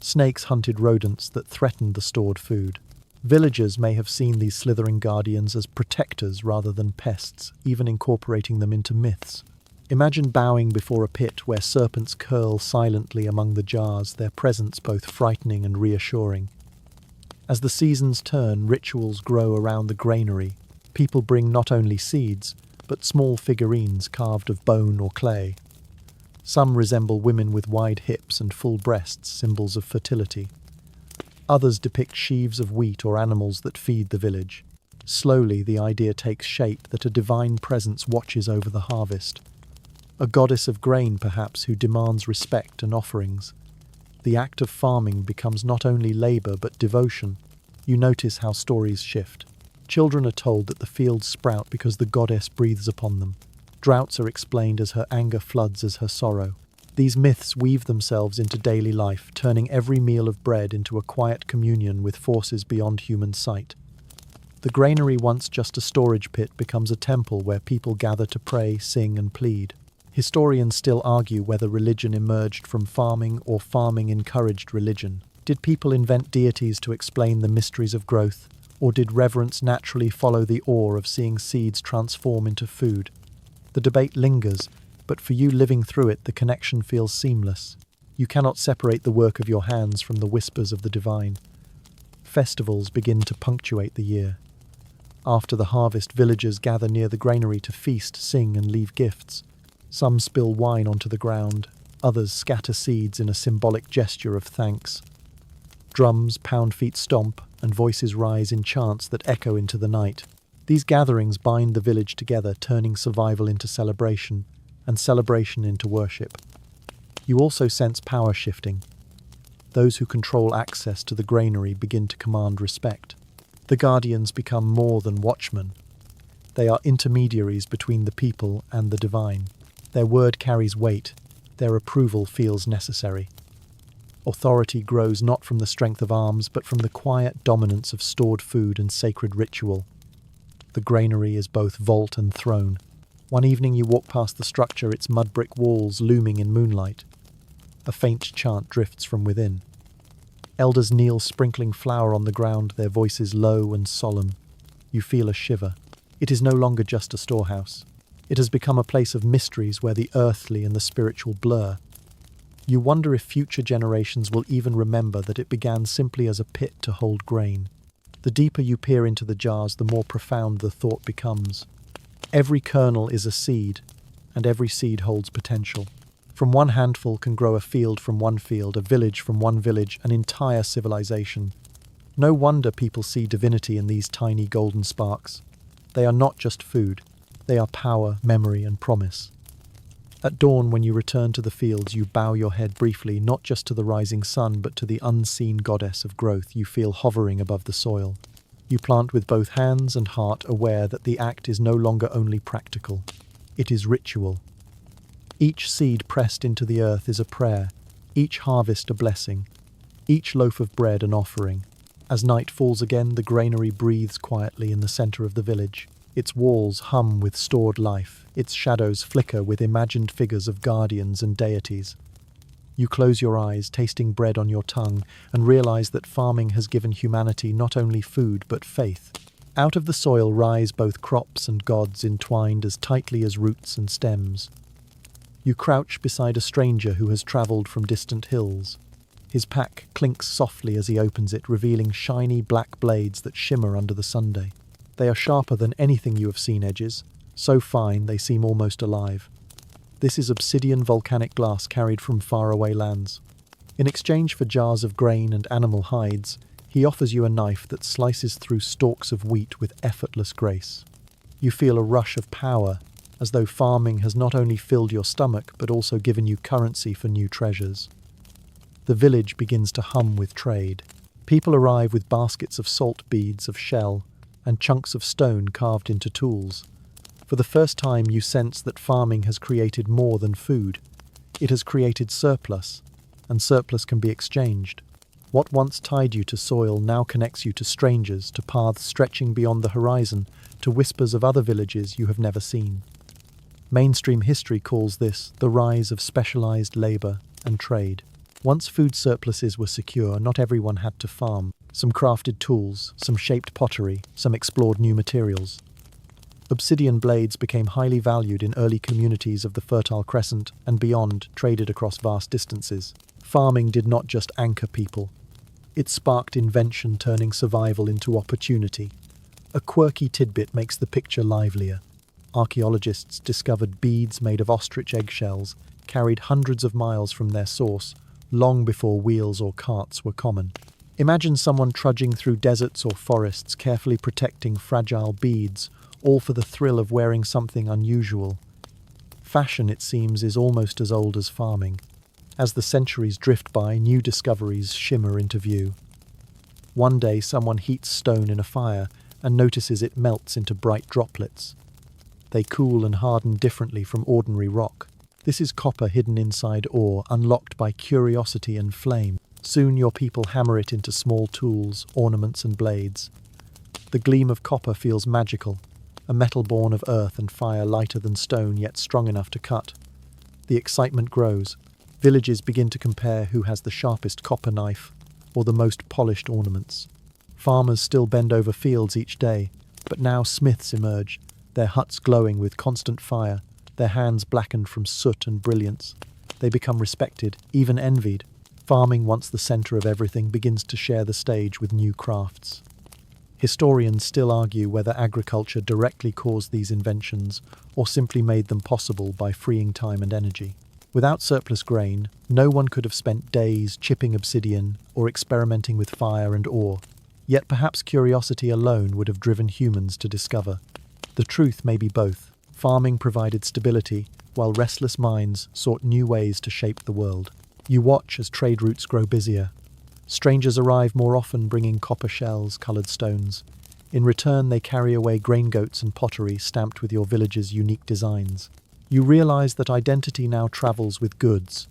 Snakes hunted rodents that threatened the stored food. Villagers may have seen these slithering guardians as protectors rather than pests, even incorporating them into myths. Imagine bowing before a pit where serpents curl silently among the jars, their presence both frightening and reassuring. As the seasons turn, rituals grow around the granary. People bring not only seeds, but small figurines carved of bone or clay. Some resemble women with wide hips and full breasts, symbols of fertility. Others depict sheaves of wheat or animals that feed the village. Slowly, the idea takes shape that a divine presence watches over the harvest. A goddess of grain, perhaps, who demands respect and offerings. The act of farming becomes not only labor but devotion. You notice how stories shift. Children are told that the fields sprout because the goddess breathes upon them. Droughts are explained as her anger floods as her sorrow. These myths weave themselves into daily life, turning every meal of bread into a quiet communion with forces beyond human sight. The granary, once just a storage pit, becomes a temple where people gather to pray, sing, and plead. Historians still argue whether religion emerged from farming or farming encouraged religion. Did people invent deities to explain the mysteries of growth? Or did reverence naturally follow the awe of seeing seeds transform into food? The debate lingers, but for you living through it, the connection feels seamless. You cannot separate the work of your hands from the whispers of the divine. Festivals begin to punctuate the year. After the harvest, villagers gather near the granary to feast, sing, and leave gifts. Some spill wine onto the ground, others scatter seeds in a symbolic gesture of thanks. Drums, pound feet stomp, and voices rise in chants that echo into the night. These gatherings bind the village together, turning survival into celebration, and celebration into worship. You also sense power shifting. Those who control access to the granary begin to command respect. The guardians become more than watchmen. They are intermediaries between the people and the divine. Their word carries weight. Their approval feels necessary. Authority grows not from the strength of arms, but from the quiet dominance of stored food and sacred ritual. The granary is both vault and throne. One evening you walk past the structure, its mud brick walls looming in moonlight. A faint chant drifts from within. Elders kneel, sprinkling flour on the ground, their voices low and solemn. You feel a shiver. It is no longer just a storehouse. It has become a place of mysteries where the earthly and the spiritual blur. You wonder if future generations will even remember that it began simply as a pit to hold grain. The deeper you peer into the jars, the more profound the thought becomes. Every kernel is a seed, and every seed holds potential. From one handful can grow a field from one field, a village from one village, an entire civilization. No wonder people see divinity in these tiny golden sparks. They are not just food. They are power, memory, and promise. At dawn, when you return to the fields, you bow your head briefly, not just to the rising sun, but to the unseen goddess of growth you feel hovering above the soil. You plant with both hands and heart, aware that the act is no longer only practical. It is ritual. Each seed pressed into the earth is a prayer, each harvest a blessing, each loaf of bread an offering. As night falls again, the granary breathes quietly in the center of the village. Its walls hum with stored life, its shadows flicker with imagined figures of guardians and deities. You close your eyes, tasting bread on your tongue, and realize that farming has given humanity not only food but faith. Out of the soil rise both crops and gods, entwined as tightly as roots and stems. You crouch beside a stranger who has traveled from distant hills. His pack clinks softly as he opens it, revealing shiny black blades that shimmer under the sunday. They are sharper than anything you have seen, edges, so fine they seem almost alive. This is obsidian volcanic glass carried from faraway lands. In exchange for jars of grain and animal hides, he offers you a knife that slices through stalks of wheat with effortless grace. You feel a rush of power, as though farming has not only filled your stomach but also given you currency for new treasures. The village begins to hum with trade. People arrive with baskets of salt beads, of shell, and chunks of stone carved into tools. For the first time you sense that farming has created more than food. It has created surplus, and surplus can be exchanged. What once tied you to soil now connects you to strangers, to paths stretching beyond the horizon, to whispers of other villages you have never seen. Mainstream history calls this the rise of specialized labor and trade. Once food surpluses were secure, not everyone had to farm. Some crafted tools, some shaped pottery, some explored new materials. Obsidian blades became highly valued in early communities of the Fertile Crescent and beyond, traded across vast distances. Farming did not just anchor people. It sparked invention, turning survival into opportunity. A quirky tidbit makes the picture livelier. Archaeologists discovered beads made of ostrich eggshells, carried hundreds of miles from their source, long before wheels or carts were common. Imagine someone trudging through deserts or forests, carefully protecting fragile beads, all for the thrill of wearing something unusual. Fashion, it seems, is almost as old as farming. As the centuries drift by, new discoveries shimmer into view. One day, someone heats stone in a fire and notices it melts into bright droplets. They cool and harden differently from ordinary rock. This is copper hidden inside ore, unlocked by curiosity and flame. Soon your people hammer it into small tools, ornaments and blades. The gleam of copper feels magical, a metal born of earth and fire, lighter than stone yet strong enough to cut. The excitement grows. Villages begin to compare who has the sharpest copper knife or the most polished ornaments. Farmers still bend over fields each day, but now smiths emerge, their huts glowing with constant fire, their hands blackened from soot and brilliance. They become respected, even envied. Farming, once the center of everything, begins to share the stage with new crafts. Historians still argue whether agriculture directly caused these inventions or simply made them possible by freeing time and energy. Without surplus grain, no one could have spent days chipping obsidian or experimenting with fire and ore. Yet perhaps curiosity alone would have driven humans to discover. The truth may be both. Farming provided stability, while restless minds sought new ways to shape the world. You watch as trade routes grow busier. Strangers arrive more often, bringing copper shells, coloured stones. In return, they carry away grain goats and pottery stamped with your village's unique designs. You realize that identity now travels with goods.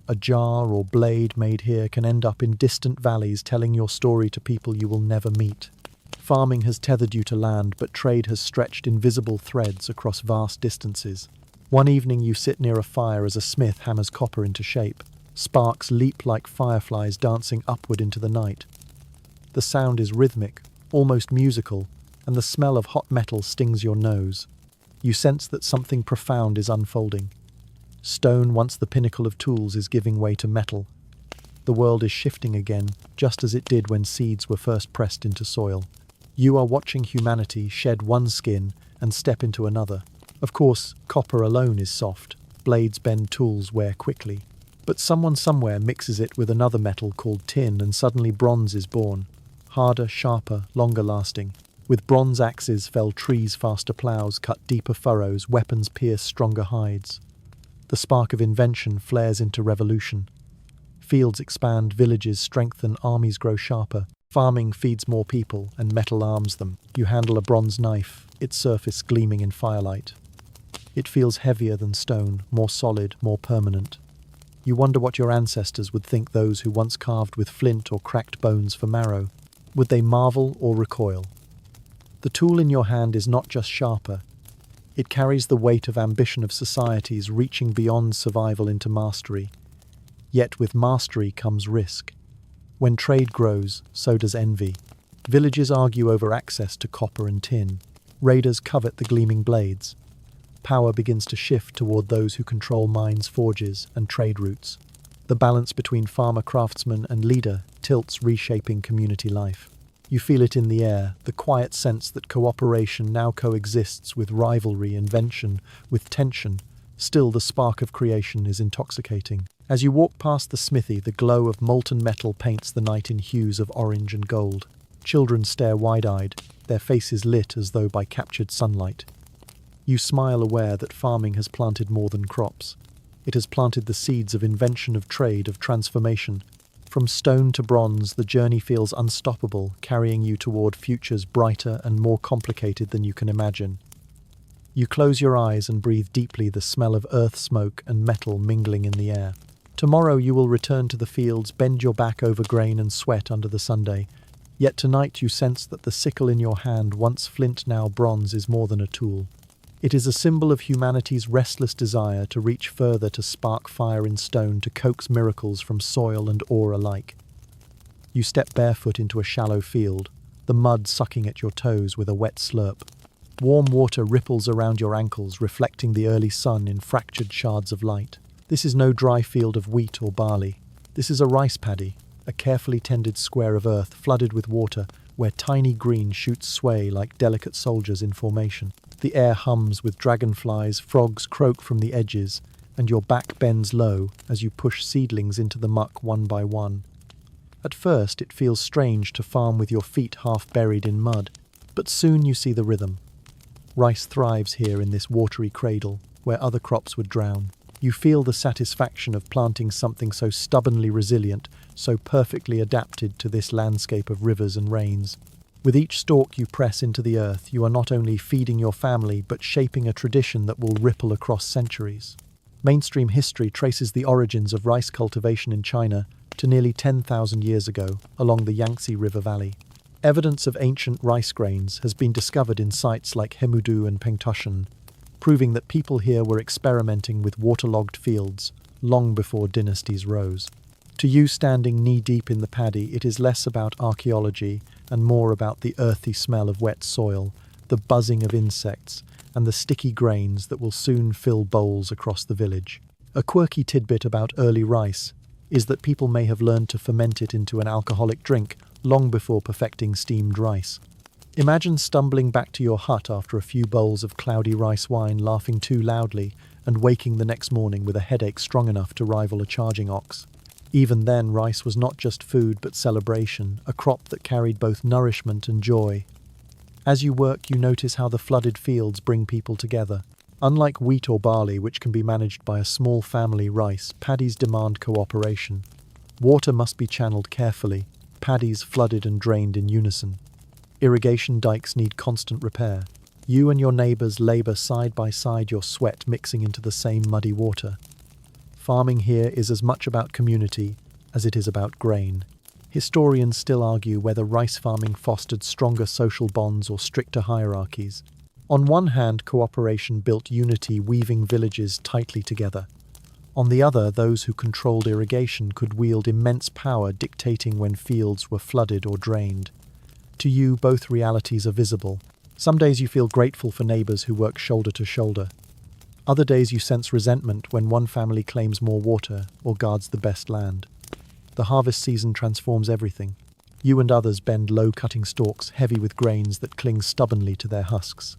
A jar or blade made here can end up in distant valleys, telling your story to people you will never meet. Farming has tethered you to land, but trade has stretched invisible threads across vast distances. One evening you sit near a fire as a smith hammers copper into shape. Sparks leap like fireflies dancing upward into the night. The sound is rhythmic, almost musical, and the smell of hot metal stings your nose. You sense that something profound is unfolding. Stone, once the pinnacle of tools, is giving way to metal. The world is shifting again, just as it did when seeds were first pressed into soil. You are watching humanity shed one skin and step into another. Of course, copper alone is soft. Blades bend, tools wear quickly. But someone somewhere mixes it with another metal called tin, and suddenly bronze is born. Harder, sharper, longer lasting. With bronze axes fell trees, faster ploughs cut deeper furrows, weapons pierce stronger hides. The spark of invention flares into revolution. Fields expand, villages strengthen, armies grow sharper. Farming feeds more people, and metal arms them. You handle a bronze knife, its surface gleaming in firelight. It feels heavier than stone, more solid, more permanent. You wonder what your ancestors would think, those who once carved with flint or cracked bones for marrow. Would they marvel or recoil? The tool in your hand is not just sharper. It carries the weight of ambition of societies, reaching beyond survival into mastery. Yet with mastery comes risk. When trade grows, so does envy. Villages argue over access to copper and tin. Raiders covet the gleaming blades. Power begins to shift toward those who control mines, forges, and trade routes. The balance between farmer, craftsman, and leader tilts, reshaping community life. You feel it in the air, the quiet sense that cooperation now coexists with rivalry, invention, with tension. Still, the spark of creation is intoxicating. As you walk past the smithy, the glow of molten metal paints the night in hues of orange and gold. Children stare wide-eyed, their faces lit as though by captured sunlight. You smile, aware that farming has planted more than crops. It has planted the seeds of invention, of trade, of transformation. From stone to bronze, the journey feels unstoppable, carrying you toward futures brighter and more complicated than you can imagine. You close your eyes and breathe deeply, the smell of earth, smoke, and metal mingling in the air. Tomorrow you will return to the fields, bend your back over grain and sweat under the sunday. Yet tonight you sense that the sickle in your hand, once flint now bronze, is more than a tool. It is a symbol of humanity's restless desire to reach further, to spark fire in stone, to coax miracles from soil and ore alike. You step barefoot into a shallow field, the mud sucking at your toes with a wet slurp. Warm water ripples around your ankles, reflecting the early sun in fractured shards of light. This is no dry field of wheat or barley. This is a rice paddy, a carefully tended square of earth flooded with water, where tiny green shoots sway like delicate soldiers in formation. The air hums with dragonflies, frogs croak from the edges, and your back bends low as you push seedlings into the muck one by one. At first it feels strange to farm with your feet half buried in mud, but soon you see the rhythm. Rice thrives here in this watery cradle, where other crops would drown. You feel the satisfaction of planting something so stubbornly resilient, so perfectly adapted to this landscape of rivers and rains. With each stalk you press into the earth, you are not only feeding your family, but shaping a tradition that will ripple across centuries. Mainstream history traces the origins of rice cultivation in China to nearly 10,000 years ago, along the Yangtze River Valley. Evidence of ancient rice grains has been discovered in sites like Hemudu and Pengtoshan, proving that people here were experimenting with waterlogged fields long before dynasties rose. To you standing knee-deep in the paddy, it is less about archaeology and more about the earthy smell of wet soil, the buzzing of insects, and the sticky grains that will soon fill bowls across the village. A quirky tidbit about early rice: is that people may have learned to ferment it into an alcoholic drink long before perfecting steamed rice. Imagine stumbling back to your hut after a few bowls of cloudy rice wine, laughing too loudly, and waking the next morning with a headache strong enough to rival a charging ox. Even then, rice was not just food but celebration, a crop that carried both nourishment and joy. As you work, you notice how the flooded fields bring people together. Unlike wheat or barley, which can be managed by a small family, rice paddies demand cooperation. Water must be channeled carefully, paddies flooded and drained in unison. Irrigation dikes need constant repair. You and your neighbours labour side by side, your sweat mixing into the same muddy water. Farming here is as much about community as it is about grain. Historians still argue whether rice farming fostered stronger social bonds or stricter hierarchies. On one hand, cooperation built unity, weaving villages tightly together. On the other, those who controlled irrigation could wield immense power, dictating when fields were flooded or drained. To you, both realities are visible. Some days you feel grateful for neighbours who work shoulder to shoulder. Other days you sense resentment when one family claims more water or guards the best land. The harvest season transforms everything. You and others bend low, cutting stalks heavy with grains that cling stubbornly to their husks.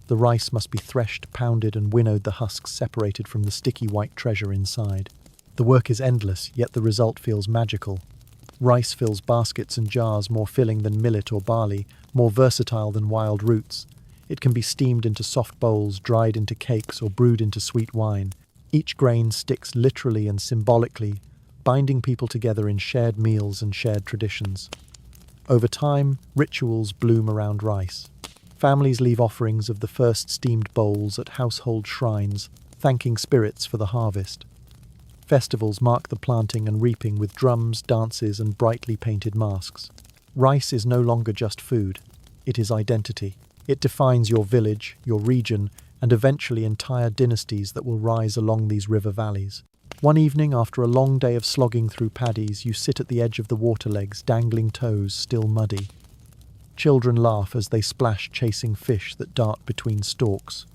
The rice must be threshed, pounded, and winnowed, the husks separated from the sticky white treasure inside. The work is endless, yet the result feels magical. Rice fills baskets and jars, more filling than millet or barley, more versatile than wild roots. It can be steamed into soft bowls, dried into cakes, or brewed into sweet wine. Each grain sticks literally and symbolically, binding people together in shared meals and shared traditions. Over time, rituals bloom around rice. Families leave offerings of the first steamed bowls at household shrines, thanking spirits for the harvest. Festivals mark the planting and reaping with drums, dances, and brightly painted masks. Rice is no longer just food, it is identity. It defines your village, your region, and eventually entire dynasties that will rise along these river valleys. One evening, after a long day of slogging through paddies, you sit at the edge of the water legs, dangling toes still muddy. Children laugh as they splash, chasing fish that dart between stalks.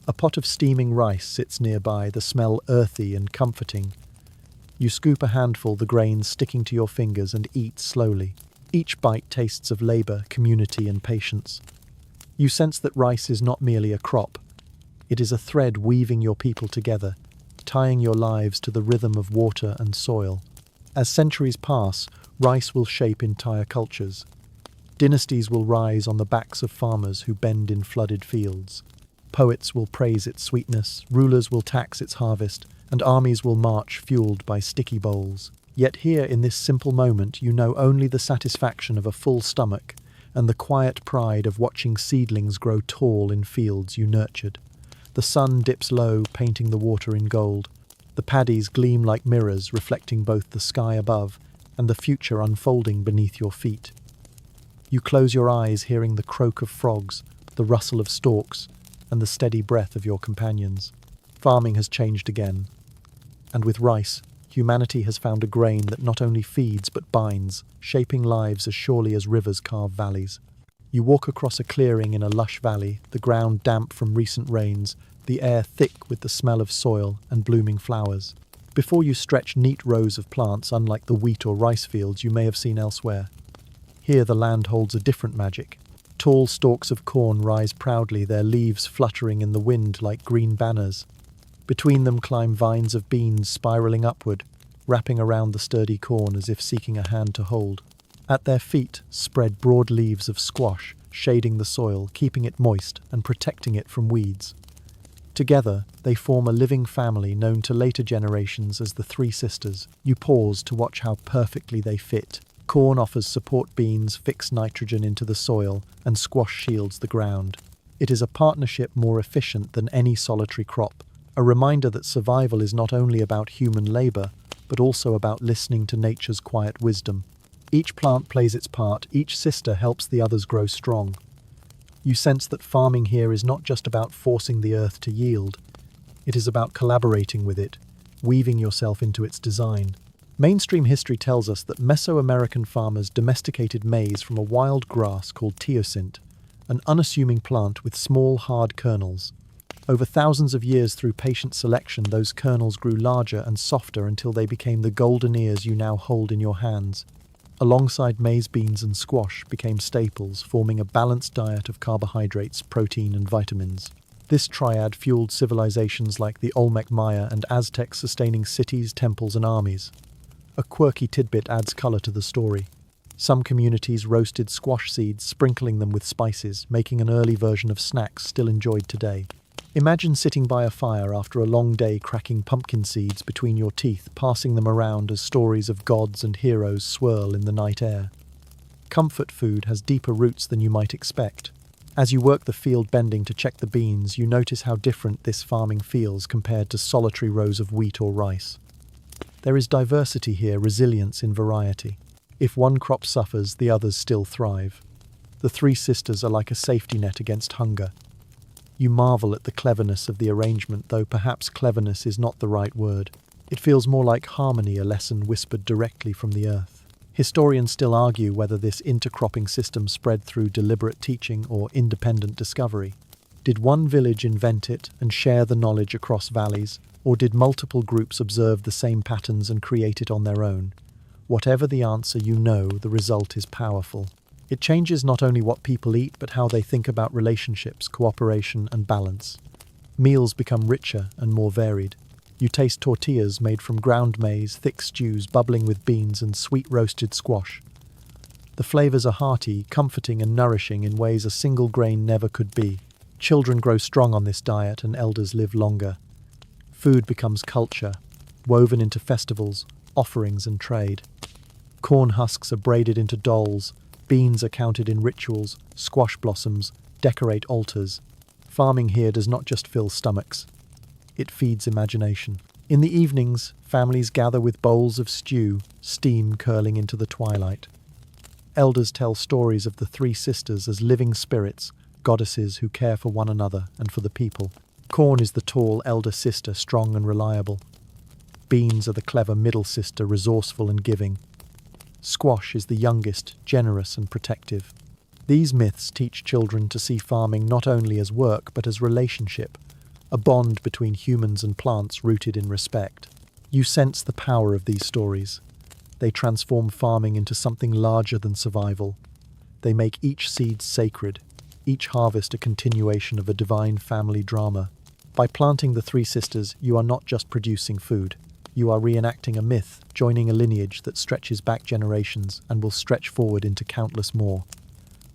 A pot of steaming rice sits nearby, the smell earthy and comforting. You scoop a handful, the grains sticking to your fingers, and eat slowly. Each bite tastes of labour, community, and patience. You sense that rice is not merely a crop. It is a thread weaving your people together, tying your lives to the rhythm of water and soil. As centuries pass, rice will shape entire cultures. Dynasties will rise on the backs of farmers who bend in flooded fields. Poets will praise its sweetness, rulers will tax its harvest, and armies will march fueled by sticky bowls. Yet here, in this simple moment, you know only the satisfaction of a full stomach and the quiet pride of watching seedlings grow tall in fields you nurtured. The sun dips low, painting the water in gold. The paddies gleam like mirrors, reflecting both the sky above and the future unfolding beneath your feet. You close your eyes, hearing the croak of frogs, the rustle of stalks, and the steady breath of your companions. Farming has changed again. And with rice, humanity has found a grain that not only feeds but binds, shaping lives as surely as rivers carve valleys. You walk across a clearing in a lush valley, the ground damp from recent rains, the air thick with the smell of soil and blooming flowers. Before you stretch neat rows of plants, unlike the wheat or rice fields you may have seen elsewhere. Here the land holds a different magic. Tall stalks of corn rise proudly, their leaves fluttering in the wind like green banners. Between them climb vines of beans spiraling upward, wrapping around the sturdy corn as if seeking a hand to hold. At their feet spread broad leaves of squash, shading the soil, keeping it moist and protecting it from weeds. Together, they form a living family known to later generations as the Three Sisters. You pause to watch how perfectly they fit. Corn offers support, beans fix nitrogen into the soil, and squash shields the ground. It is a partnership more efficient than any solitary crop, a reminder that survival is not only about human labour, but also about listening to nature's quiet wisdom. Each plant plays its part, each sister helps the others grow strong. You sense that farming here is not just about forcing the earth to yield. It is about collaborating with it, weaving yourself into its design. Mainstream history tells us that Mesoamerican farmers domesticated maize from a wild grass called teosinte, an unassuming plant with small, hard kernels. Over thousands of years through patient selection, those kernels grew larger and softer until they became the golden ears you now hold in your hands. Alongside maize, beans and squash became staples, forming a balanced diet of carbohydrates, protein and vitamins. This triad fueled civilizations like the Olmec Maya and Aztecs, sustaining cities, temples and armies. A quirky tidbit adds color to the story. Some communities roasted squash seeds, sprinkling them with spices, making an early version of snacks still enjoyed today. Imagine sitting by a fire after a long day, cracking pumpkin seeds between your teeth, passing them around as stories of gods and heroes swirl in the night air. Comfort food has deeper roots than you might expect. As you work the field bending to check the beans, you notice how different this farming feels compared to solitary rows of wheat or rice. There is diversity here, resilience in variety. If one crop suffers, the others still thrive. The three sisters are like a safety net against hunger. You marvel at the cleverness of the arrangement, though perhaps cleverness is not the right word. It feels more like harmony, a lesson whispered directly from the earth. Historians still argue whether this intercropping system spread through deliberate teaching or independent discovery. Did one village invent it and share the knowledge across valleys, or did multiple groups observe the same patterns and create it on their own? Whatever the answer, you know the result is powerful. It changes not only what people eat, but how they think about relationships, cooperation, and balance. Meals become richer and more varied. You taste tortillas made from ground maize, thick stews bubbling with beans, and sweet roasted squash. The flavors are hearty, comforting, and nourishing in ways a single grain never could be. Children grow strong on this diet, and elders live longer. Food becomes culture, woven into festivals, offerings, and trade. Corn husks are braided into dolls, beans are counted in rituals, squash blossoms decorate altars. Farming here does not just fill stomachs, it feeds imagination. In the evenings, families gather with bowls of stew, steam curling into the twilight. Elders tell stories of the three sisters as living spirits, goddesses who care for one another and for the people. Corn is the tall elder sister, strong and reliable. Beans are the clever middle sister, resourceful and giving. Squash is the youngest, generous and protective. These myths teach children to see farming not only as work but as relationship, a bond between humans and plants rooted in respect. You sense the power of these stories. They transform farming into something larger than survival. They make each seed sacred, each harvest a continuation of a divine family drama. By planting the three sisters, you are not just producing food. You are reenacting a myth, joining a lineage that stretches back generations and will stretch forward into countless more.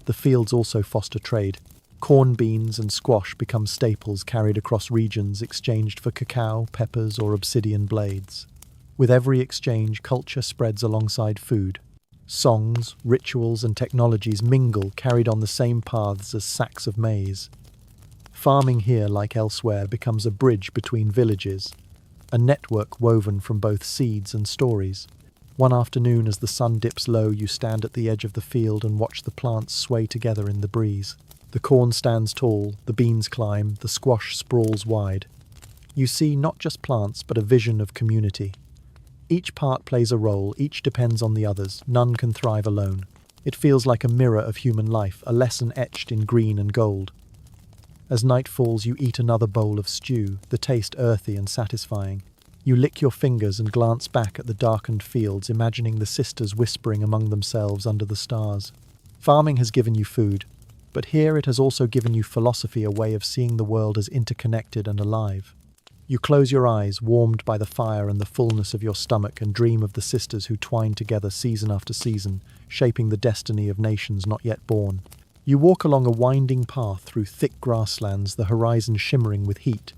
The fields also foster trade. Corn, beans, and squash become staples carried across regions, exchanged for cacao, peppers, or obsidian blades. With every exchange, culture spreads alongside food. Songs, rituals, and technologies mingle, carried on the same paths as sacks of maize. Farming here, like elsewhere, becomes a bridge between villages, a network woven from both seeds and stories. One afternoon, as the sun dips low, you stand at the edge of the field and watch the plants sway together in the breeze. The corn stands tall, the beans climb, the squash sprawls wide. You see not just plants, but a vision of community. Each part plays a role, each depends on the others, none can thrive alone. It feels like a mirror of human life, a lesson etched in green and gold. As night falls, you eat another bowl of stew, the taste earthy and satisfying. You lick your fingers and glance back at the darkened fields, imagining the sisters whispering among themselves under the stars. Farming has given you food, but here it has also given you philosophy, a way of seeing the world as interconnected and alive. You close your eyes, warmed by the fire and the fullness of your stomach, and dream of the sisters who twine together season after season, shaping the destiny of nations not yet born. You walk along a winding path through thick grasslands, the horizon shimmering with heat.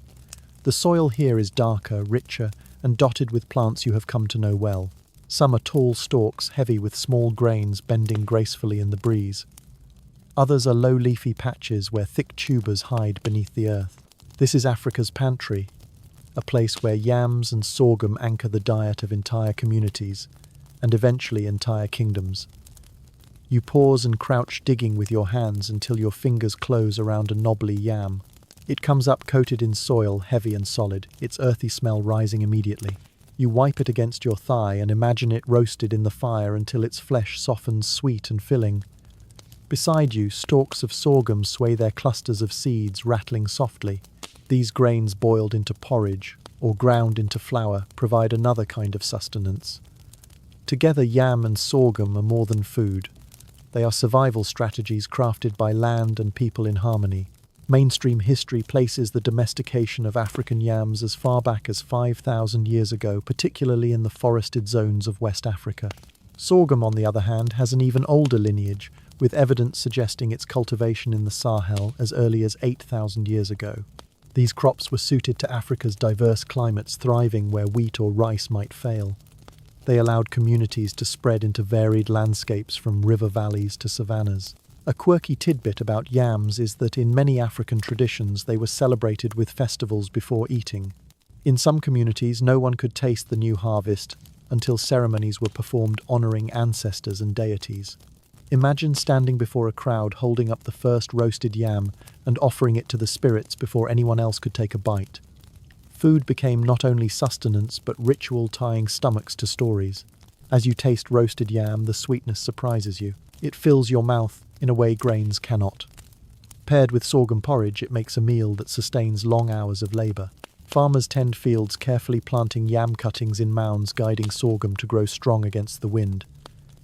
The soil here is darker, richer, and dotted with plants you have come to know well. Some are tall stalks, heavy with small grains bending gracefully in the breeze. Others are low leafy patches where thick tubers hide beneath the earth. This is Africa's pantry, a place where yams and sorghum anchor the diet of entire communities, and eventually entire kingdoms. You pause and crouch, digging with your hands until your fingers close around a knobbly yam. It comes up coated in soil, heavy and solid, its earthy smell rising immediately. You wipe it against your thigh and imagine it roasted in the fire until its flesh softens, sweet and filling. Beside you, stalks of sorghum sway their clusters of seeds, rattling softly. These grains boiled into porridge or ground into flour provide another kind of sustenance. Together, yam and sorghum are more than food. They are survival strategies crafted by land and people in harmony. Mainstream history places the domestication of African yams as far back as 5,000 years ago, particularly in the forested zones of West Africa. Sorghum, on the other hand, has an even older lineage, with evidence suggesting its cultivation in the Sahel as early as 8,000 years ago. These crops were suited to Africa's diverse climates, thriving where wheat or rice might fail. They allowed communities to spread into varied landscapes from river valleys to savannas. A quirky tidbit about yams is that in many African traditions they were celebrated with festivals before eating. In some communities, no one could taste the new harvest until ceremonies were performed honoring ancestors and deities. Imagine standing before a crowd holding up the first roasted yam and offering it to the spirits before anyone else could take a bite. Food became not only sustenance but ritual, tying stomachs to stories. As you taste roasted yam, the sweetness surprises you. It fills your mouth in a way grains cannot. Paired with sorghum porridge, it makes a meal that sustains long hours of labor. Farmers tend fields, carefully planting yam cuttings in mounds, guiding sorghum to grow strong against the wind.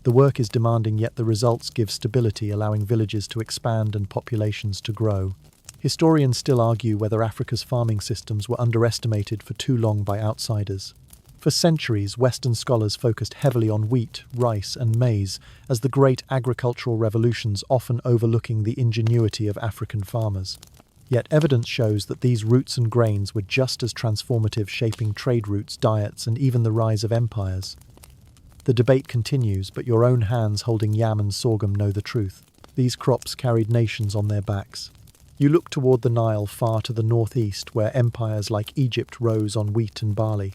The work is demanding, yet the results give stability, allowing villages to expand and populations to grow. Historians still argue whether Africa's farming systems were underestimated for too long by outsiders. For centuries, Western scholars focused heavily on wheat, rice, and maize as the great agricultural revolutions, often overlooking the ingenuity of African farmers. Yet evidence shows that these roots and grains were just as transformative, shaping trade routes, diets, and even the rise of empires. The debate continues, but your own hands holding yam and sorghum know the truth. These crops carried nations on their backs. You look toward the Nile, far to the northeast, where empires like Egypt rose on wheat and barley.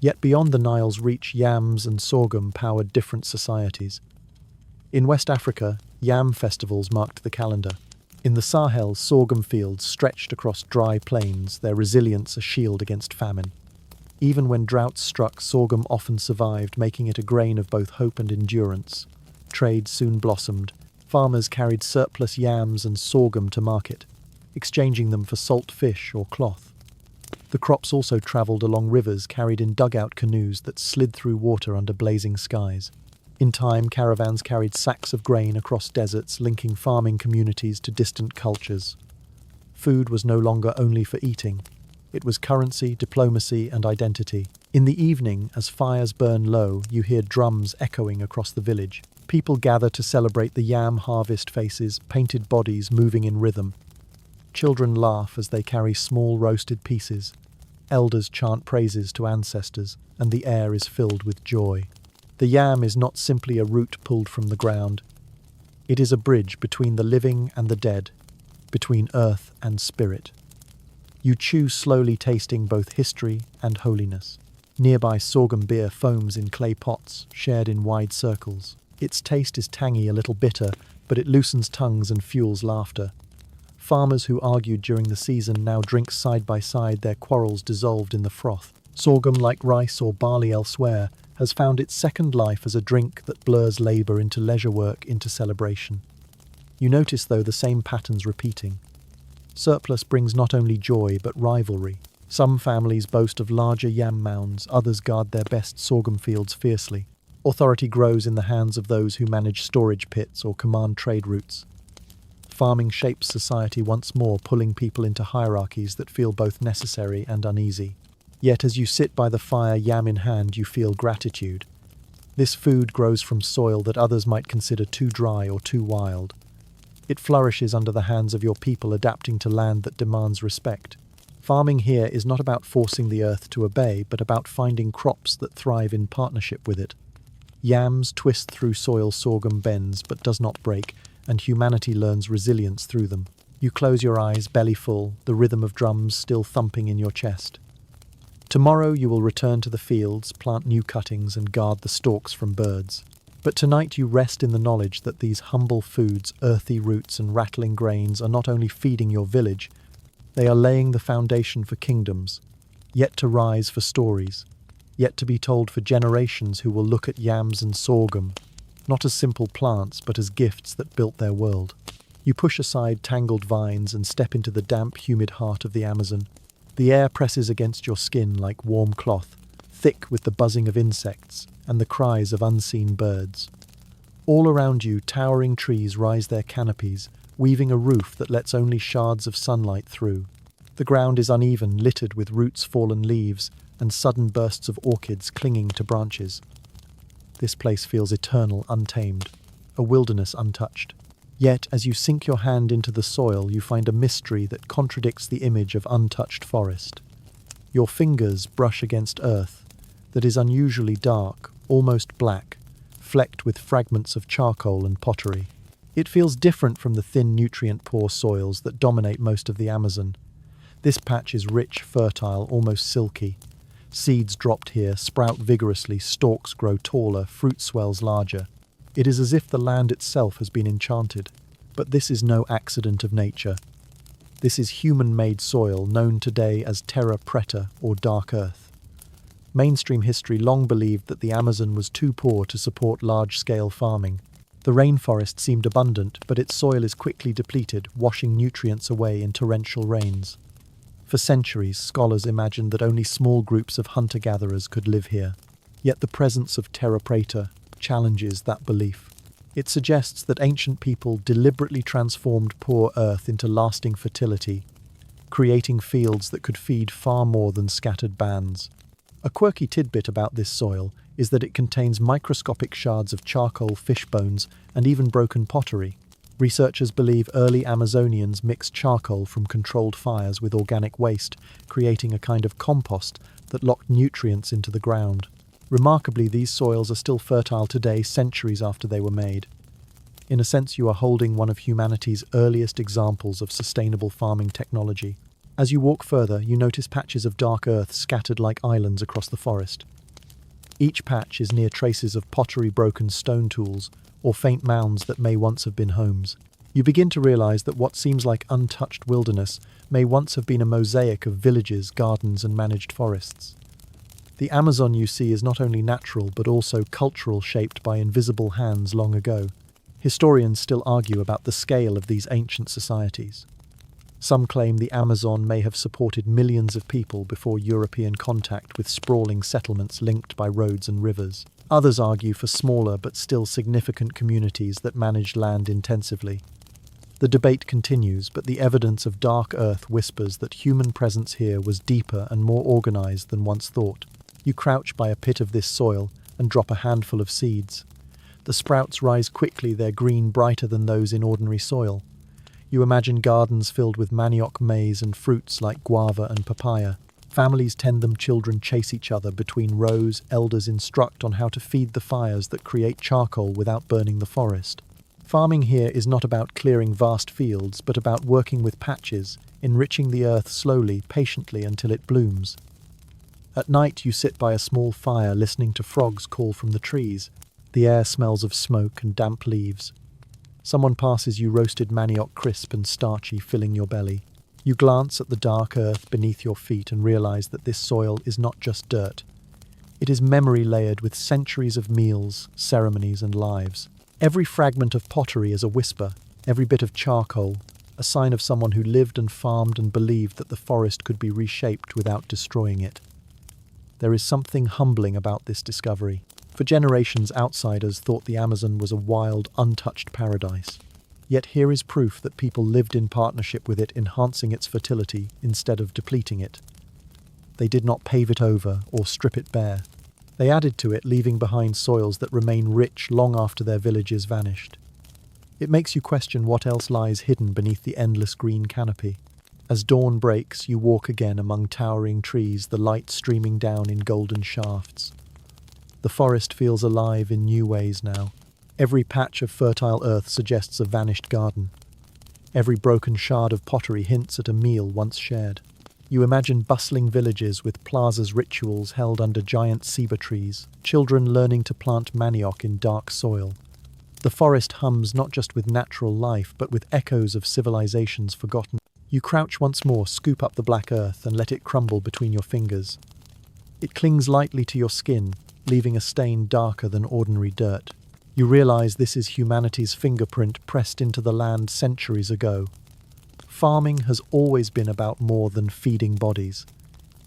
Yet beyond the Nile's reach, yams and sorghum powered different societies. In West Africa, yam festivals marked the calendar. In the Sahel, sorghum fields stretched across dry plains, their resilience a shield against famine. Even when droughts struck, sorghum often survived, making it a grain of both hope and endurance. Trade soon blossomed. Farmers carried surplus yams and sorghum to market, exchanging them for salt fish or cloth. The crops also travelled along rivers, carried in dugout canoes that slid through water under blazing skies. In time, caravans carried sacks of grain across deserts, linking farming communities to distant cultures. Food was no longer only for eating. It was currency, diplomacy, and identity. In the evening, as fires burn low, you hear drums echoing across the village. People gather to celebrate the yam harvest, faces, painted bodies moving in rhythm. Children laugh as they carry small roasted pieces. Elders chant praises to ancestors, and the air is filled with joy. The yam is not simply a root pulled from the ground. It is a bridge between the living and the dead, between earth and spirit. You chew slowly, tasting both history and holiness. Nearby, sorghum beer foams in clay pots, shared in wide circles. Its taste is tangy, a little bitter, but it loosens tongues and fuels laughter. Farmers who argued during the season now drink side by side, their quarrels dissolved in the froth. Sorghum, like rice or barley elsewhere, has found its second life as a drink that blurs labour into leisure work, into celebration. You notice, though, the same patterns repeating. Surplus brings not only joy but rivalry. Some families boast of larger yam mounds, others guard their best sorghum fields fiercely. Authority grows in the hands of those who manage storage pits or command trade routes. Farming shapes society once more, pulling people into hierarchies that feel both necessary and uneasy. Yet as you sit by the fire, yam in hand, you feel gratitude. This food grows from soil that others might consider too dry or too wild. It flourishes under the hands of your people, adapting to land that demands respect. Farming here is not about forcing the earth to obey, but about finding crops that thrive in partnership with it. Yams twist through soil, sorghum bends but does not break, and humanity learns resilience through them. You close your eyes, belly full, the rhythm of drums still thumping in your chest. Tomorrow you will return to the fields, plant new cuttings, and guard the stalks from birds. But tonight you rest in the knowledge that these humble foods, earthy roots and rattling grains, are not only feeding your village, they are laying the foundation for kingdoms, yet to rise, for stories, yet to be told for generations who will look at yams and sorghum, not as simple plants, but as gifts that built their world. You push aside tangled vines and step into the damp, humid heart of the Amazon. The air presses against your skin like warm cloth, thick with the buzzing of insects and the cries of unseen birds. All around you, towering trees rise their canopies, weaving a roof that lets only shards of sunlight through. The ground is uneven, littered with roots, fallen leaves, and sudden bursts of orchids clinging to branches. This place feels eternal, untamed, a wilderness untouched. Yet, as you sink your hand into the soil, you find a mystery that contradicts the image of untouched forest. Your fingers brush against earth that is unusually dark, almost black, flecked with fragments of charcoal and pottery. It feels different from the thin, nutrient-poor soils that dominate most of the Amazon. This patch is rich, fertile, almost silky. Seeds dropped here sprout vigorously, stalks grow taller, fruit swells larger. It is as if the land itself has been enchanted. But this is no accident of nature. This is human-made soil known today as terra preta, or dark earth. Mainstream history long believed that the Amazon was too poor to support large-scale farming. The rainforest seemed abundant, but its soil is quickly depleted, washing nutrients away in torrential rains. For centuries, scholars imagined that only small groups of hunter-gatherers could live here. Yet the presence of terra preta challenges that belief. It suggests that ancient people deliberately transformed poor earth into lasting fertility, creating fields that could feed far more than scattered bands. A quirky tidbit about this soil is that it contains microscopic shards of charcoal, fish bones, and even broken pottery. Researchers believe early Amazonians mixed charcoal from controlled fires with organic waste, creating a kind of compost that locked nutrients into the ground. Remarkably, these soils are still fertile today, centuries after they were made. In a sense, you are holding one of humanity's earliest examples of sustainable farming technology. As you walk further, you notice patches of dark earth scattered like islands across the forest. Each patch is near traces of pottery, broken stone tools, or faint mounds that may once have been homes. You begin to realize that what seems like untouched wilderness may once have been a mosaic of villages, gardens, and managed forests. The Amazon you see is not only natural but also cultural, shaped by invisible hands long ago. Historians still argue about the scale of these ancient societies. Some claim the Amazon may have supported millions of people before European contact with sprawling settlements linked by roads and rivers. Others argue for smaller but still significant communities that managed land intensively. The debate continues, but the evidence of dark earth whispers that human presence here was deeper and more organized than once thought. You crouch by a pit of this soil and drop a handful of seeds. The sprouts rise quickly, their green brighter than those in ordinary soil. You imagine gardens filled with manioc, maize, and fruits like guava and papaya. Families tend them, children chase each other between rows, elders instruct on how to feed the fires that create charcoal without burning the forest. Farming here is not about clearing vast fields, but about working with patches, enriching the earth slowly, patiently until it blooms. At night you sit by a small fire listening to frogs call from the trees. The air smells of smoke and damp leaves. Someone passes you roasted manioc, crisp and starchy, filling your belly. You glance at the dark earth beneath your feet and realize that this soil is not just dirt. It is memory layered with centuries of meals, ceremonies and lives. Every fragment of pottery is a whisper, every bit of charcoal, a sign of someone who lived and farmed and believed that the forest could be reshaped without destroying it. There is something humbling about this discovery. For generations, outsiders thought the Amazon was a wild, untouched paradise. Yet here is proof that people lived in partnership with it, enhancing its fertility instead of depleting it. They did not pave it over or strip it bare. They added to it, leaving behind soils that remain rich long after their villages vanished. It makes you question what else lies hidden beneath the endless green canopy. As dawn breaks, you walk again among towering trees, the light streaming down in golden shafts. The forest feels alive in new ways now. Every patch of fertile earth suggests a vanished garden. Every broken shard of pottery hints at a meal once shared. You imagine bustling villages with plazas, rituals held under giant ceiba trees, children learning to plant manioc in dark soil. The forest hums not just with natural life, but with echoes of civilizations forgotten. You crouch once more, scoop up the black earth, and let it crumble between your fingers. It clings lightly to your skin, leaving a stain darker than ordinary dirt. You realize this is humanity's fingerprint pressed into the land centuries ago. Farming has always been about more than feeding bodies.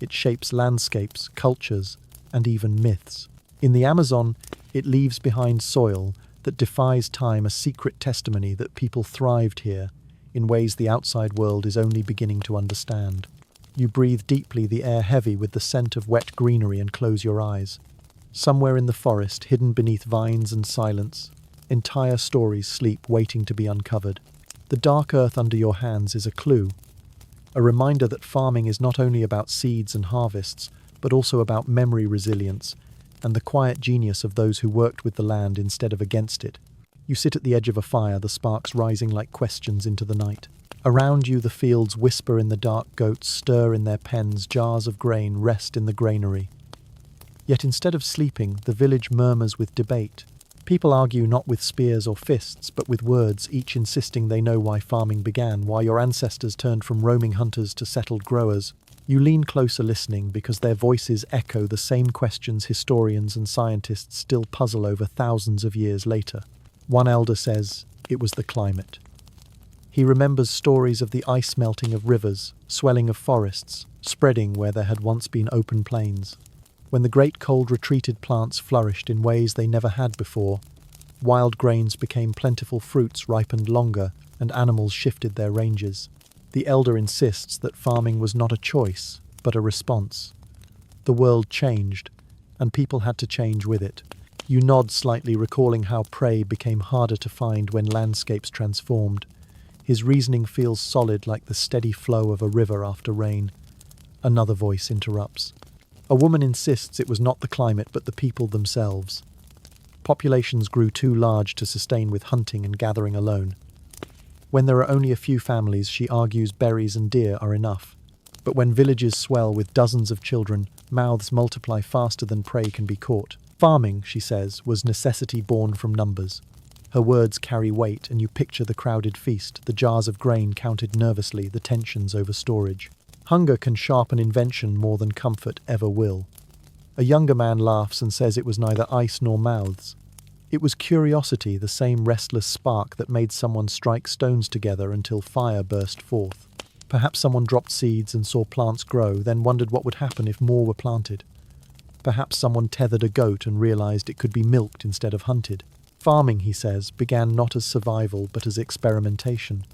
It shapes landscapes, cultures, and even myths. In the Amazon, it leaves behind soil that defies time, a secret testimony that people thrived here in ways the outside world is only beginning to understand. You breathe deeply, the air heavy with the scent of wet greenery, and close your eyes. Somewhere in the forest, hidden beneath vines and silence, entire stories sleep, waiting to be uncovered. The dark earth under your hands is a clue, a reminder that farming is not only about seeds and harvests, but also about memory, resilience, and the quiet genius of those who worked with the land instead of against it. You sit at the edge of a fire, the sparks rising like questions into the night. Around you, the fields whisper in the dark, goats stir in their pens, jars of grain rest in the granary. Yet instead of sleeping, the village murmurs with debate. People argue not with spears or fists, but with words, each insisting they know why farming began, why your ancestors turned from roaming hunters to settled growers. You lean closer, listening, because their voices echo the same questions historians and scientists still puzzle over thousands of years later. One elder says, "It was the climate." He remembers stories of the ice melting of rivers, swelling of forests, spreading where there had once been open plains. When the great cold retreated, plants flourished in ways they never had before. Wild grains became plentiful, fruits ripened longer, and animals shifted their ranges. The elder insists that farming was not a choice, but a response. The world changed, and people had to change with it. You nod slightly, recalling how prey became harder to find when landscapes transformed. His reasoning feels solid, like the steady flow of a river after rain. Another voice interrupts. A woman insists it was not the climate, but the people themselves. Populations grew too large to sustain with hunting and gathering alone. When there are only a few families, she argues berries and deer are enough. But when villages swell with dozens of children, mouths multiply faster than prey can be caught. Farming, she says, was necessity born from numbers. Her words carry weight, and you picture the crowded feast, the jars of grain counted nervously, the tensions over storage. Hunger can sharpen invention more than comfort ever will. A younger man laughs and says it was neither ice nor mouths. It was curiosity, the same restless spark that made someone strike stones together until fire burst forth. Perhaps someone dropped seeds and saw plants grow, then wondered what would happen if more were planted. Perhaps someone tethered a goat and realized it could be milked instead of hunted. Farming, he says, began not as survival but as experimentation.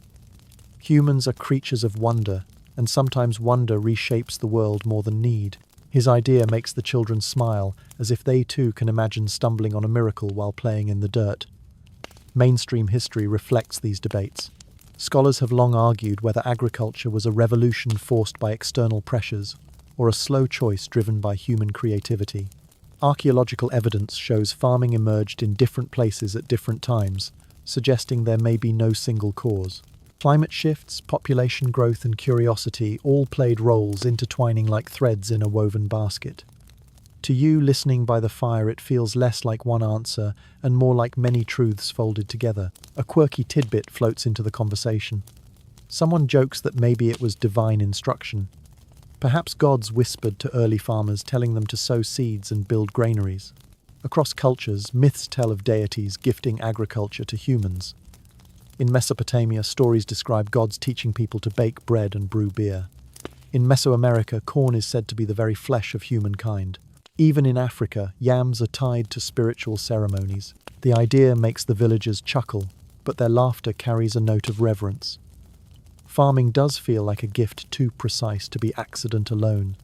Humans are creatures of wonder, and sometimes wonder reshapes the world more than need. His idea makes the children smile, as if they too can imagine stumbling on a miracle while playing in the dirt. Mainstream history reflects these debates. Scholars have long argued whether agriculture was a revolution forced by external pressures, or a slow choice driven by human creativity. Archaeological evidence shows farming emerged in different places at different times, suggesting there may be no single cause. Climate shifts, population growth, and curiosity all played roles, intertwining like threads in a woven basket. To you, listening by the fire, it feels less like one answer and more like many truths folded together. A quirky tidbit floats into the conversation. Someone jokes that maybe it was divine instruction. Perhaps gods whispered to early farmers, telling them to sow seeds and build granaries. Across cultures, myths tell of deities gifting agriculture to humans. In Mesopotamia, stories describe gods teaching people to bake bread and brew beer. In Mesoamerica, corn is said to be the very flesh of humankind. Even in Africa, yams are tied to spiritual ceremonies. The idea makes the villagers chuckle, but their laughter carries a note of reverence. Farming does feel like a gift too precise to be accident alone.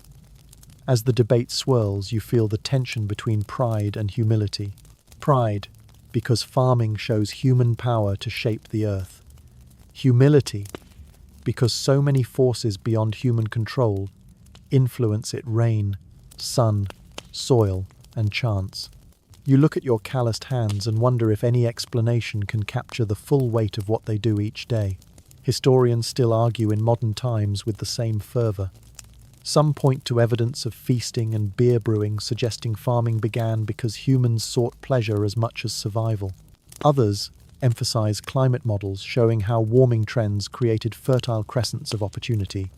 As the debate swirls, you feel the tension between pride and humility. Pride, because farming shows human power to shape the earth. Humility, because so many forces beyond human control influence it: rain, sun, soil, and chance. You look at your calloused hands and wonder if any explanation can capture the full weight of what they do each day. Historians still argue in modern times with the same fervor. Some point to evidence of feasting and beer brewing, suggesting farming began because humans sought pleasure as much as survival. Others emphasize climate models showing how warming trends created fertile crescents of opportunity.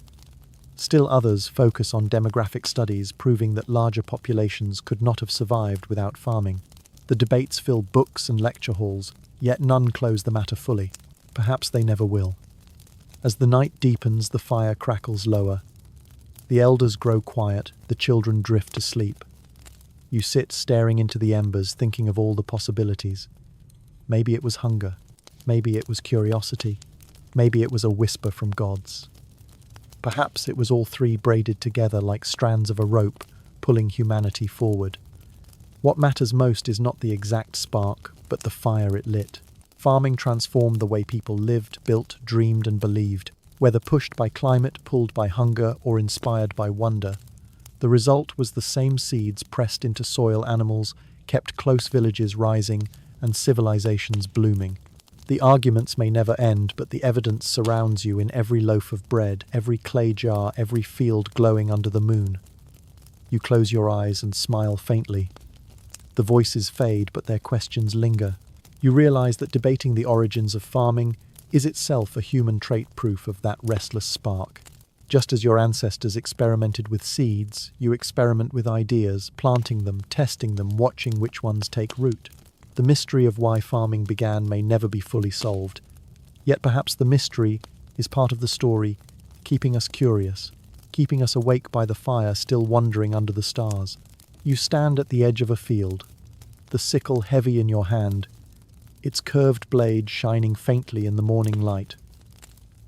Still others focus on demographic studies proving that larger populations could not have survived without farming. The debates fill books and lecture halls, yet none close the matter fully. Perhaps they never will. As the night deepens, the fire crackles lower. The elders grow quiet, the children drift to sleep. You sit staring into the embers, thinking of all the possibilities. Maybe it was hunger. Maybe it was curiosity. Maybe it was a whisper from gods. Perhaps it was all three braided together like strands of a rope, pulling humanity forward. What matters most is not the exact spark, but the fire it lit. Farming transformed the way people lived, built, dreamed, and believed. Whether pushed by climate, pulled by hunger, or inspired by wonder, the result was the same seeds pressed into soil. Animals kept close, villages rising, and civilizations blooming. The arguments may never end, but the evidence surrounds you in every loaf of bread, every clay jar, every field glowing under the moon. You close your eyes and smile faintly. The voices fade, but their questions linger. You realize that debating the origins of farming is itself a human trait, proof of that restless spark. Just as your ancestors experimented with seeds, you experiment with ideas, planting them, testing them, watching which ones take root. The mystery of why farming began may never be fully solved. Yet perhaps the mystery is part of the story, keeping us curious, keeping us awake by the fire, still wandering under the stars. You stand at the edge of a field, the sickle heavy in your hand, its curved blade shining faintly in the morning light.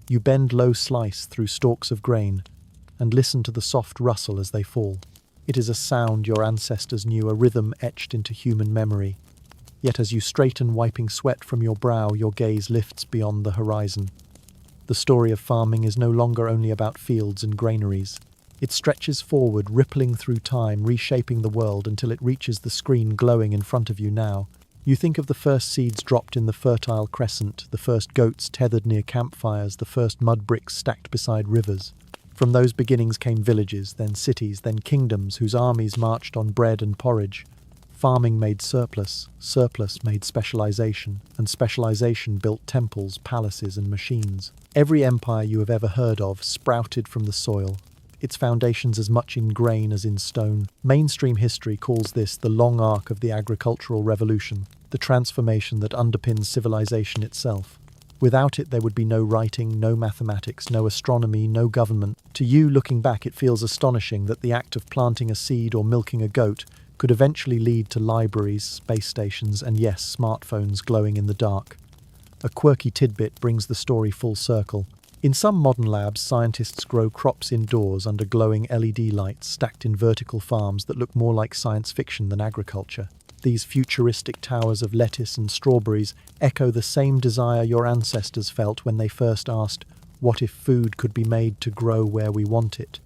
You bend low, slice through stalks of grain, and listen to the soft rustle as they fall. It is a sound your ancestors knew, a rhythm etched into human memory. Yet as you straighten, wiping sweat from your brow, your gaze lifts beyond the horizon. The story of farming is no longer only about fields and granaries. It stretches forward, rippling through time, reshaping the world until it reaches the screen glowing in front of you now. You think of the first seeds dropped in the fertile crescent, the first goats tethered near campfires, the first mud bricks stacked beside rivers. From those beginnings came villages, then cities, then kingdoms whose armies marched on bread and porridge. Farming made surplus, surplus made specialization, and specialization built temples, palaces, and machines. Every empire you have ever heard of sprouted from the soil, its foundations as much in grain as in stone. Mainstream history calls this the long arc of the agricultural revolution, the transformation that underpins civilization itself. Without it, there would be no writing, no mathematics, no astronomy, no government. To you, looking back, it feels astonishing that the act of planting a seed or milking a goat could eventually lead to libraries, space stations, and yes, smartphones glowing in the dark. A quirky tidbit brings the story full circle. In some modern labs, scientists grow crops indoors under glowing LED lights stacked in vertical farms that look more like science fiction than agriculture. These futuristic towers of lettuce and strawberries echo the same desire your ancestors felt when they first asked, what if food could be made to grow where we want it?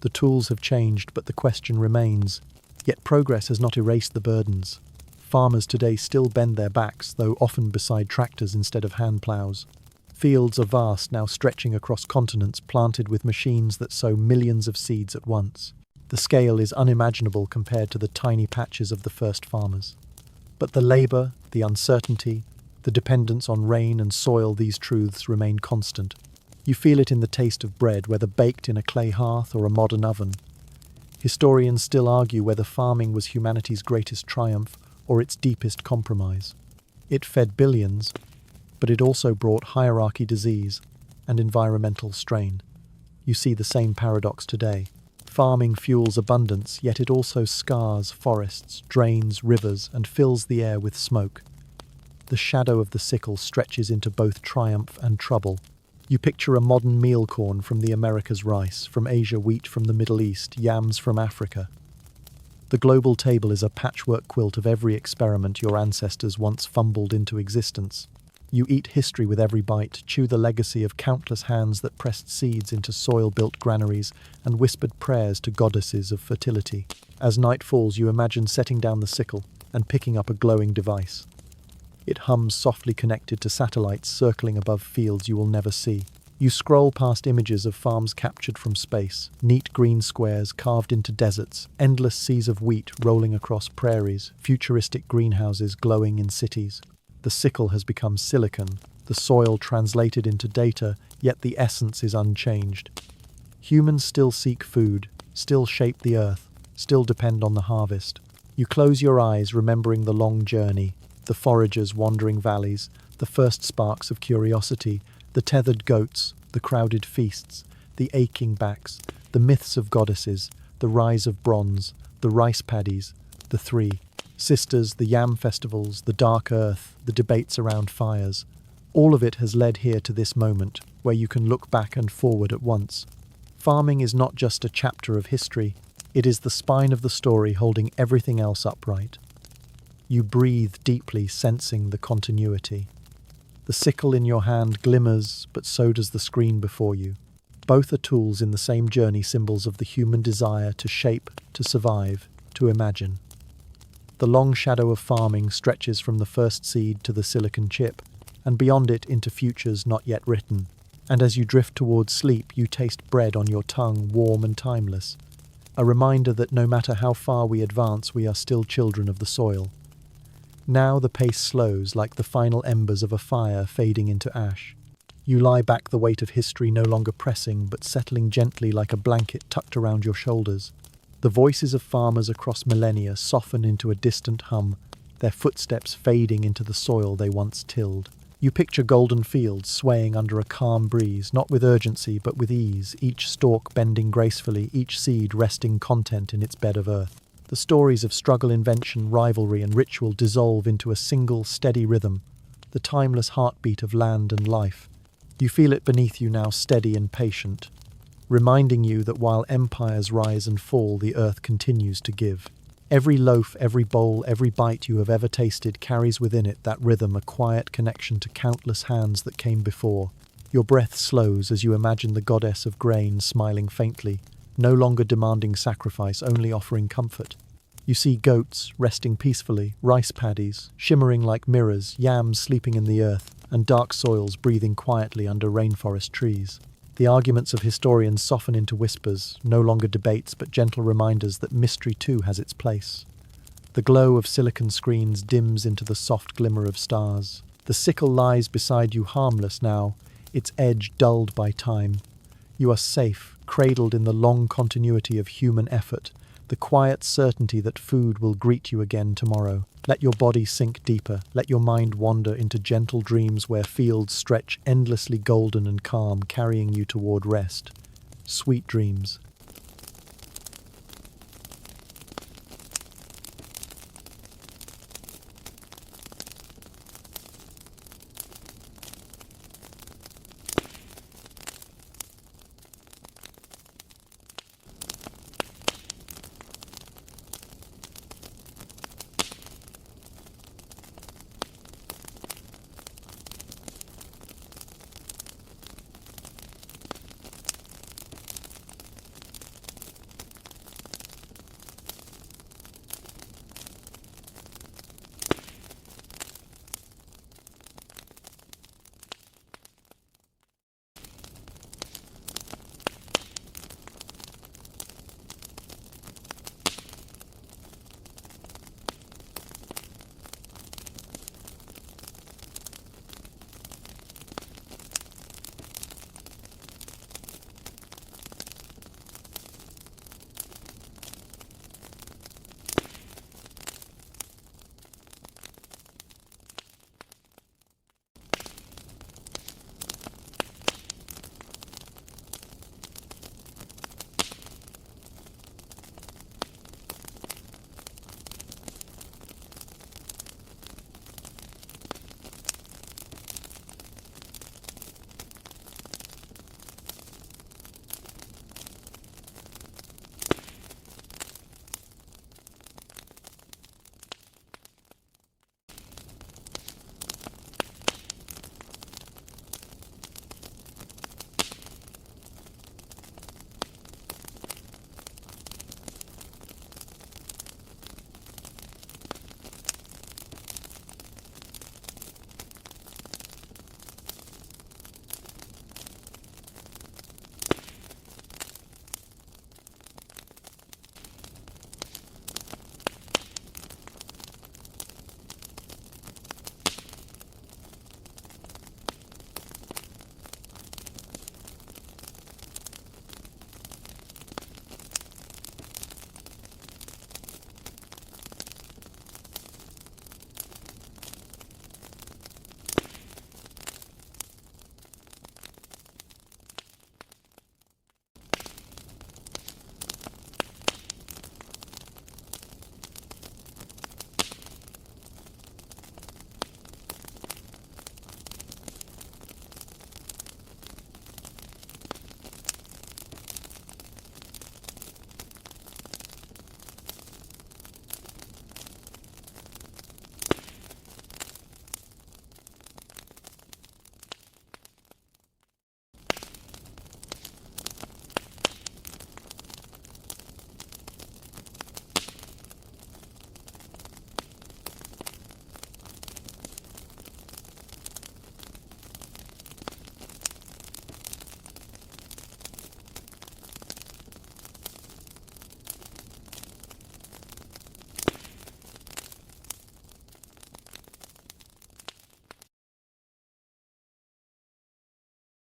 The tools have changed, but the question remains. Yet progress has not erased the burdens. Farmers today still bend their backs, though often beside tractors instead of hand plows. Fields are vast, now stretching across continents, planted with machines that sow millions of seeds at once. The scale is unimaginable compared to the tiny patches of the first farmers. But the labour, the uncertainty, the dependence on rain and soil, these truths remain constant. You feel it in the taste of bread, whether baked in a clay hearth or a modern oven. Historians still argue whether farming was humanity's greatest triumph or its deepest compromise. It fed billions, but it also brought hierarchy, disease, and environmental strain. You see the same paradox today. Farming fuels abundance, yet it also scars forests, drains rivers, and fills the air with smoke. The shadow of the sickle stretches into both triumph and trouble. You picture a modern meal corn from the Americas, rice from Asia, wheat from the Middle East, yams from Africa. The global table is a patchwork quilt of every experiment your ancestors once fumbled into existence. You eat history with every bite, chew the legacy of countless hands that pressed seeds into soil-built granaries and whispered prayers to goddesses of fertility. As night falls, you imagine setting down the sickle and picking up a glowing device. It hums softly, connected to satellites circling above fields you will never see. You scroll past images of farms captured from space, neat green squares carved into deserts, endless seas of wheat rolling across prairies, futuristic greenhouses glowing in cities. The sickle has become silicon, the soil translated into data, yet the essence is unchanged. Humans still seek food, still shape the earth, still depend on the harvest. You close your eyes, remembering the long journey, the foragers wandering valleys, the first sparks of curiosity, the tethered goats, the crowded feasts, the aching backs, the myths of goddesses, the rise of bronze, the rice paddies, the three sisters, the yam festivals, the dark earth, the debates around fires. All of it has led here to this moment, where you can look back and forward at once. Farming is not just a chapter of history, it is the spine of the story holding everything else upright. You breathe deeply, sensing the continuity. The sickle in your hand glimmers, but so does the screen before you. Both are tools in the same journey, symbols of the human desire to shape, to survive, to imagine. The long shadow of farming stretches from the first seed to the silicon chip, and beyond it into futures not yet written. And as you drift towards sleep, you taste bread on your tongue, warm and timeless. A reminder that no matter how far we advance, we are still children of the soil. Now the pace slows, like the final embers of a fire fading into ash. You lie back, the weight of history no longer pressing, but settling gently like a blanket tucked around your shoulders. The voices of farmers across millennia soften into a distant hum, their footsteps fading into the soil they once tilled. You picture golden fields swaying under a calm breeze, not with urgency but with ease, each stalk bending gracefully, each seed resting content in its bed of earth. The stories of struggle, invention, rivalry and ritual dissolve into a single, steady rhythm, the timeless heartbeat of land and life. You feel it beneath you now, steady and patient, reminding you that while empires rise and fall, the earth continues to give. Every loaf, every bowl, every bite you have ever tasted carries within it that rhythm, a quiet connection to countless hands that came before. Your breath slows as you imagine the goddess of grain smiling faintly, no longer demanding sacrifice, only offering comfort. You see goats resting peacefully, rice paddies shimmering like mirrors, yams sleeping in the earth, and dark soils breathing quietly under rainforest trees. The arguments of historians soften into whispers, no longer debates but gentle reminders that mystery too has its place. The glow of silicon screens dims into the soft glimmer of stars. The sickle lies beside you, harmless now, its edge dulled by time. You are safe, cradled in the long continuity of human effort, the quiet certainty that food will greet you again tomorrow. Let your body sink deeper, let your mind wander into gentle dreams where fields stretch endlessly golden and calm, carrying you toward rest. Sweet dreams.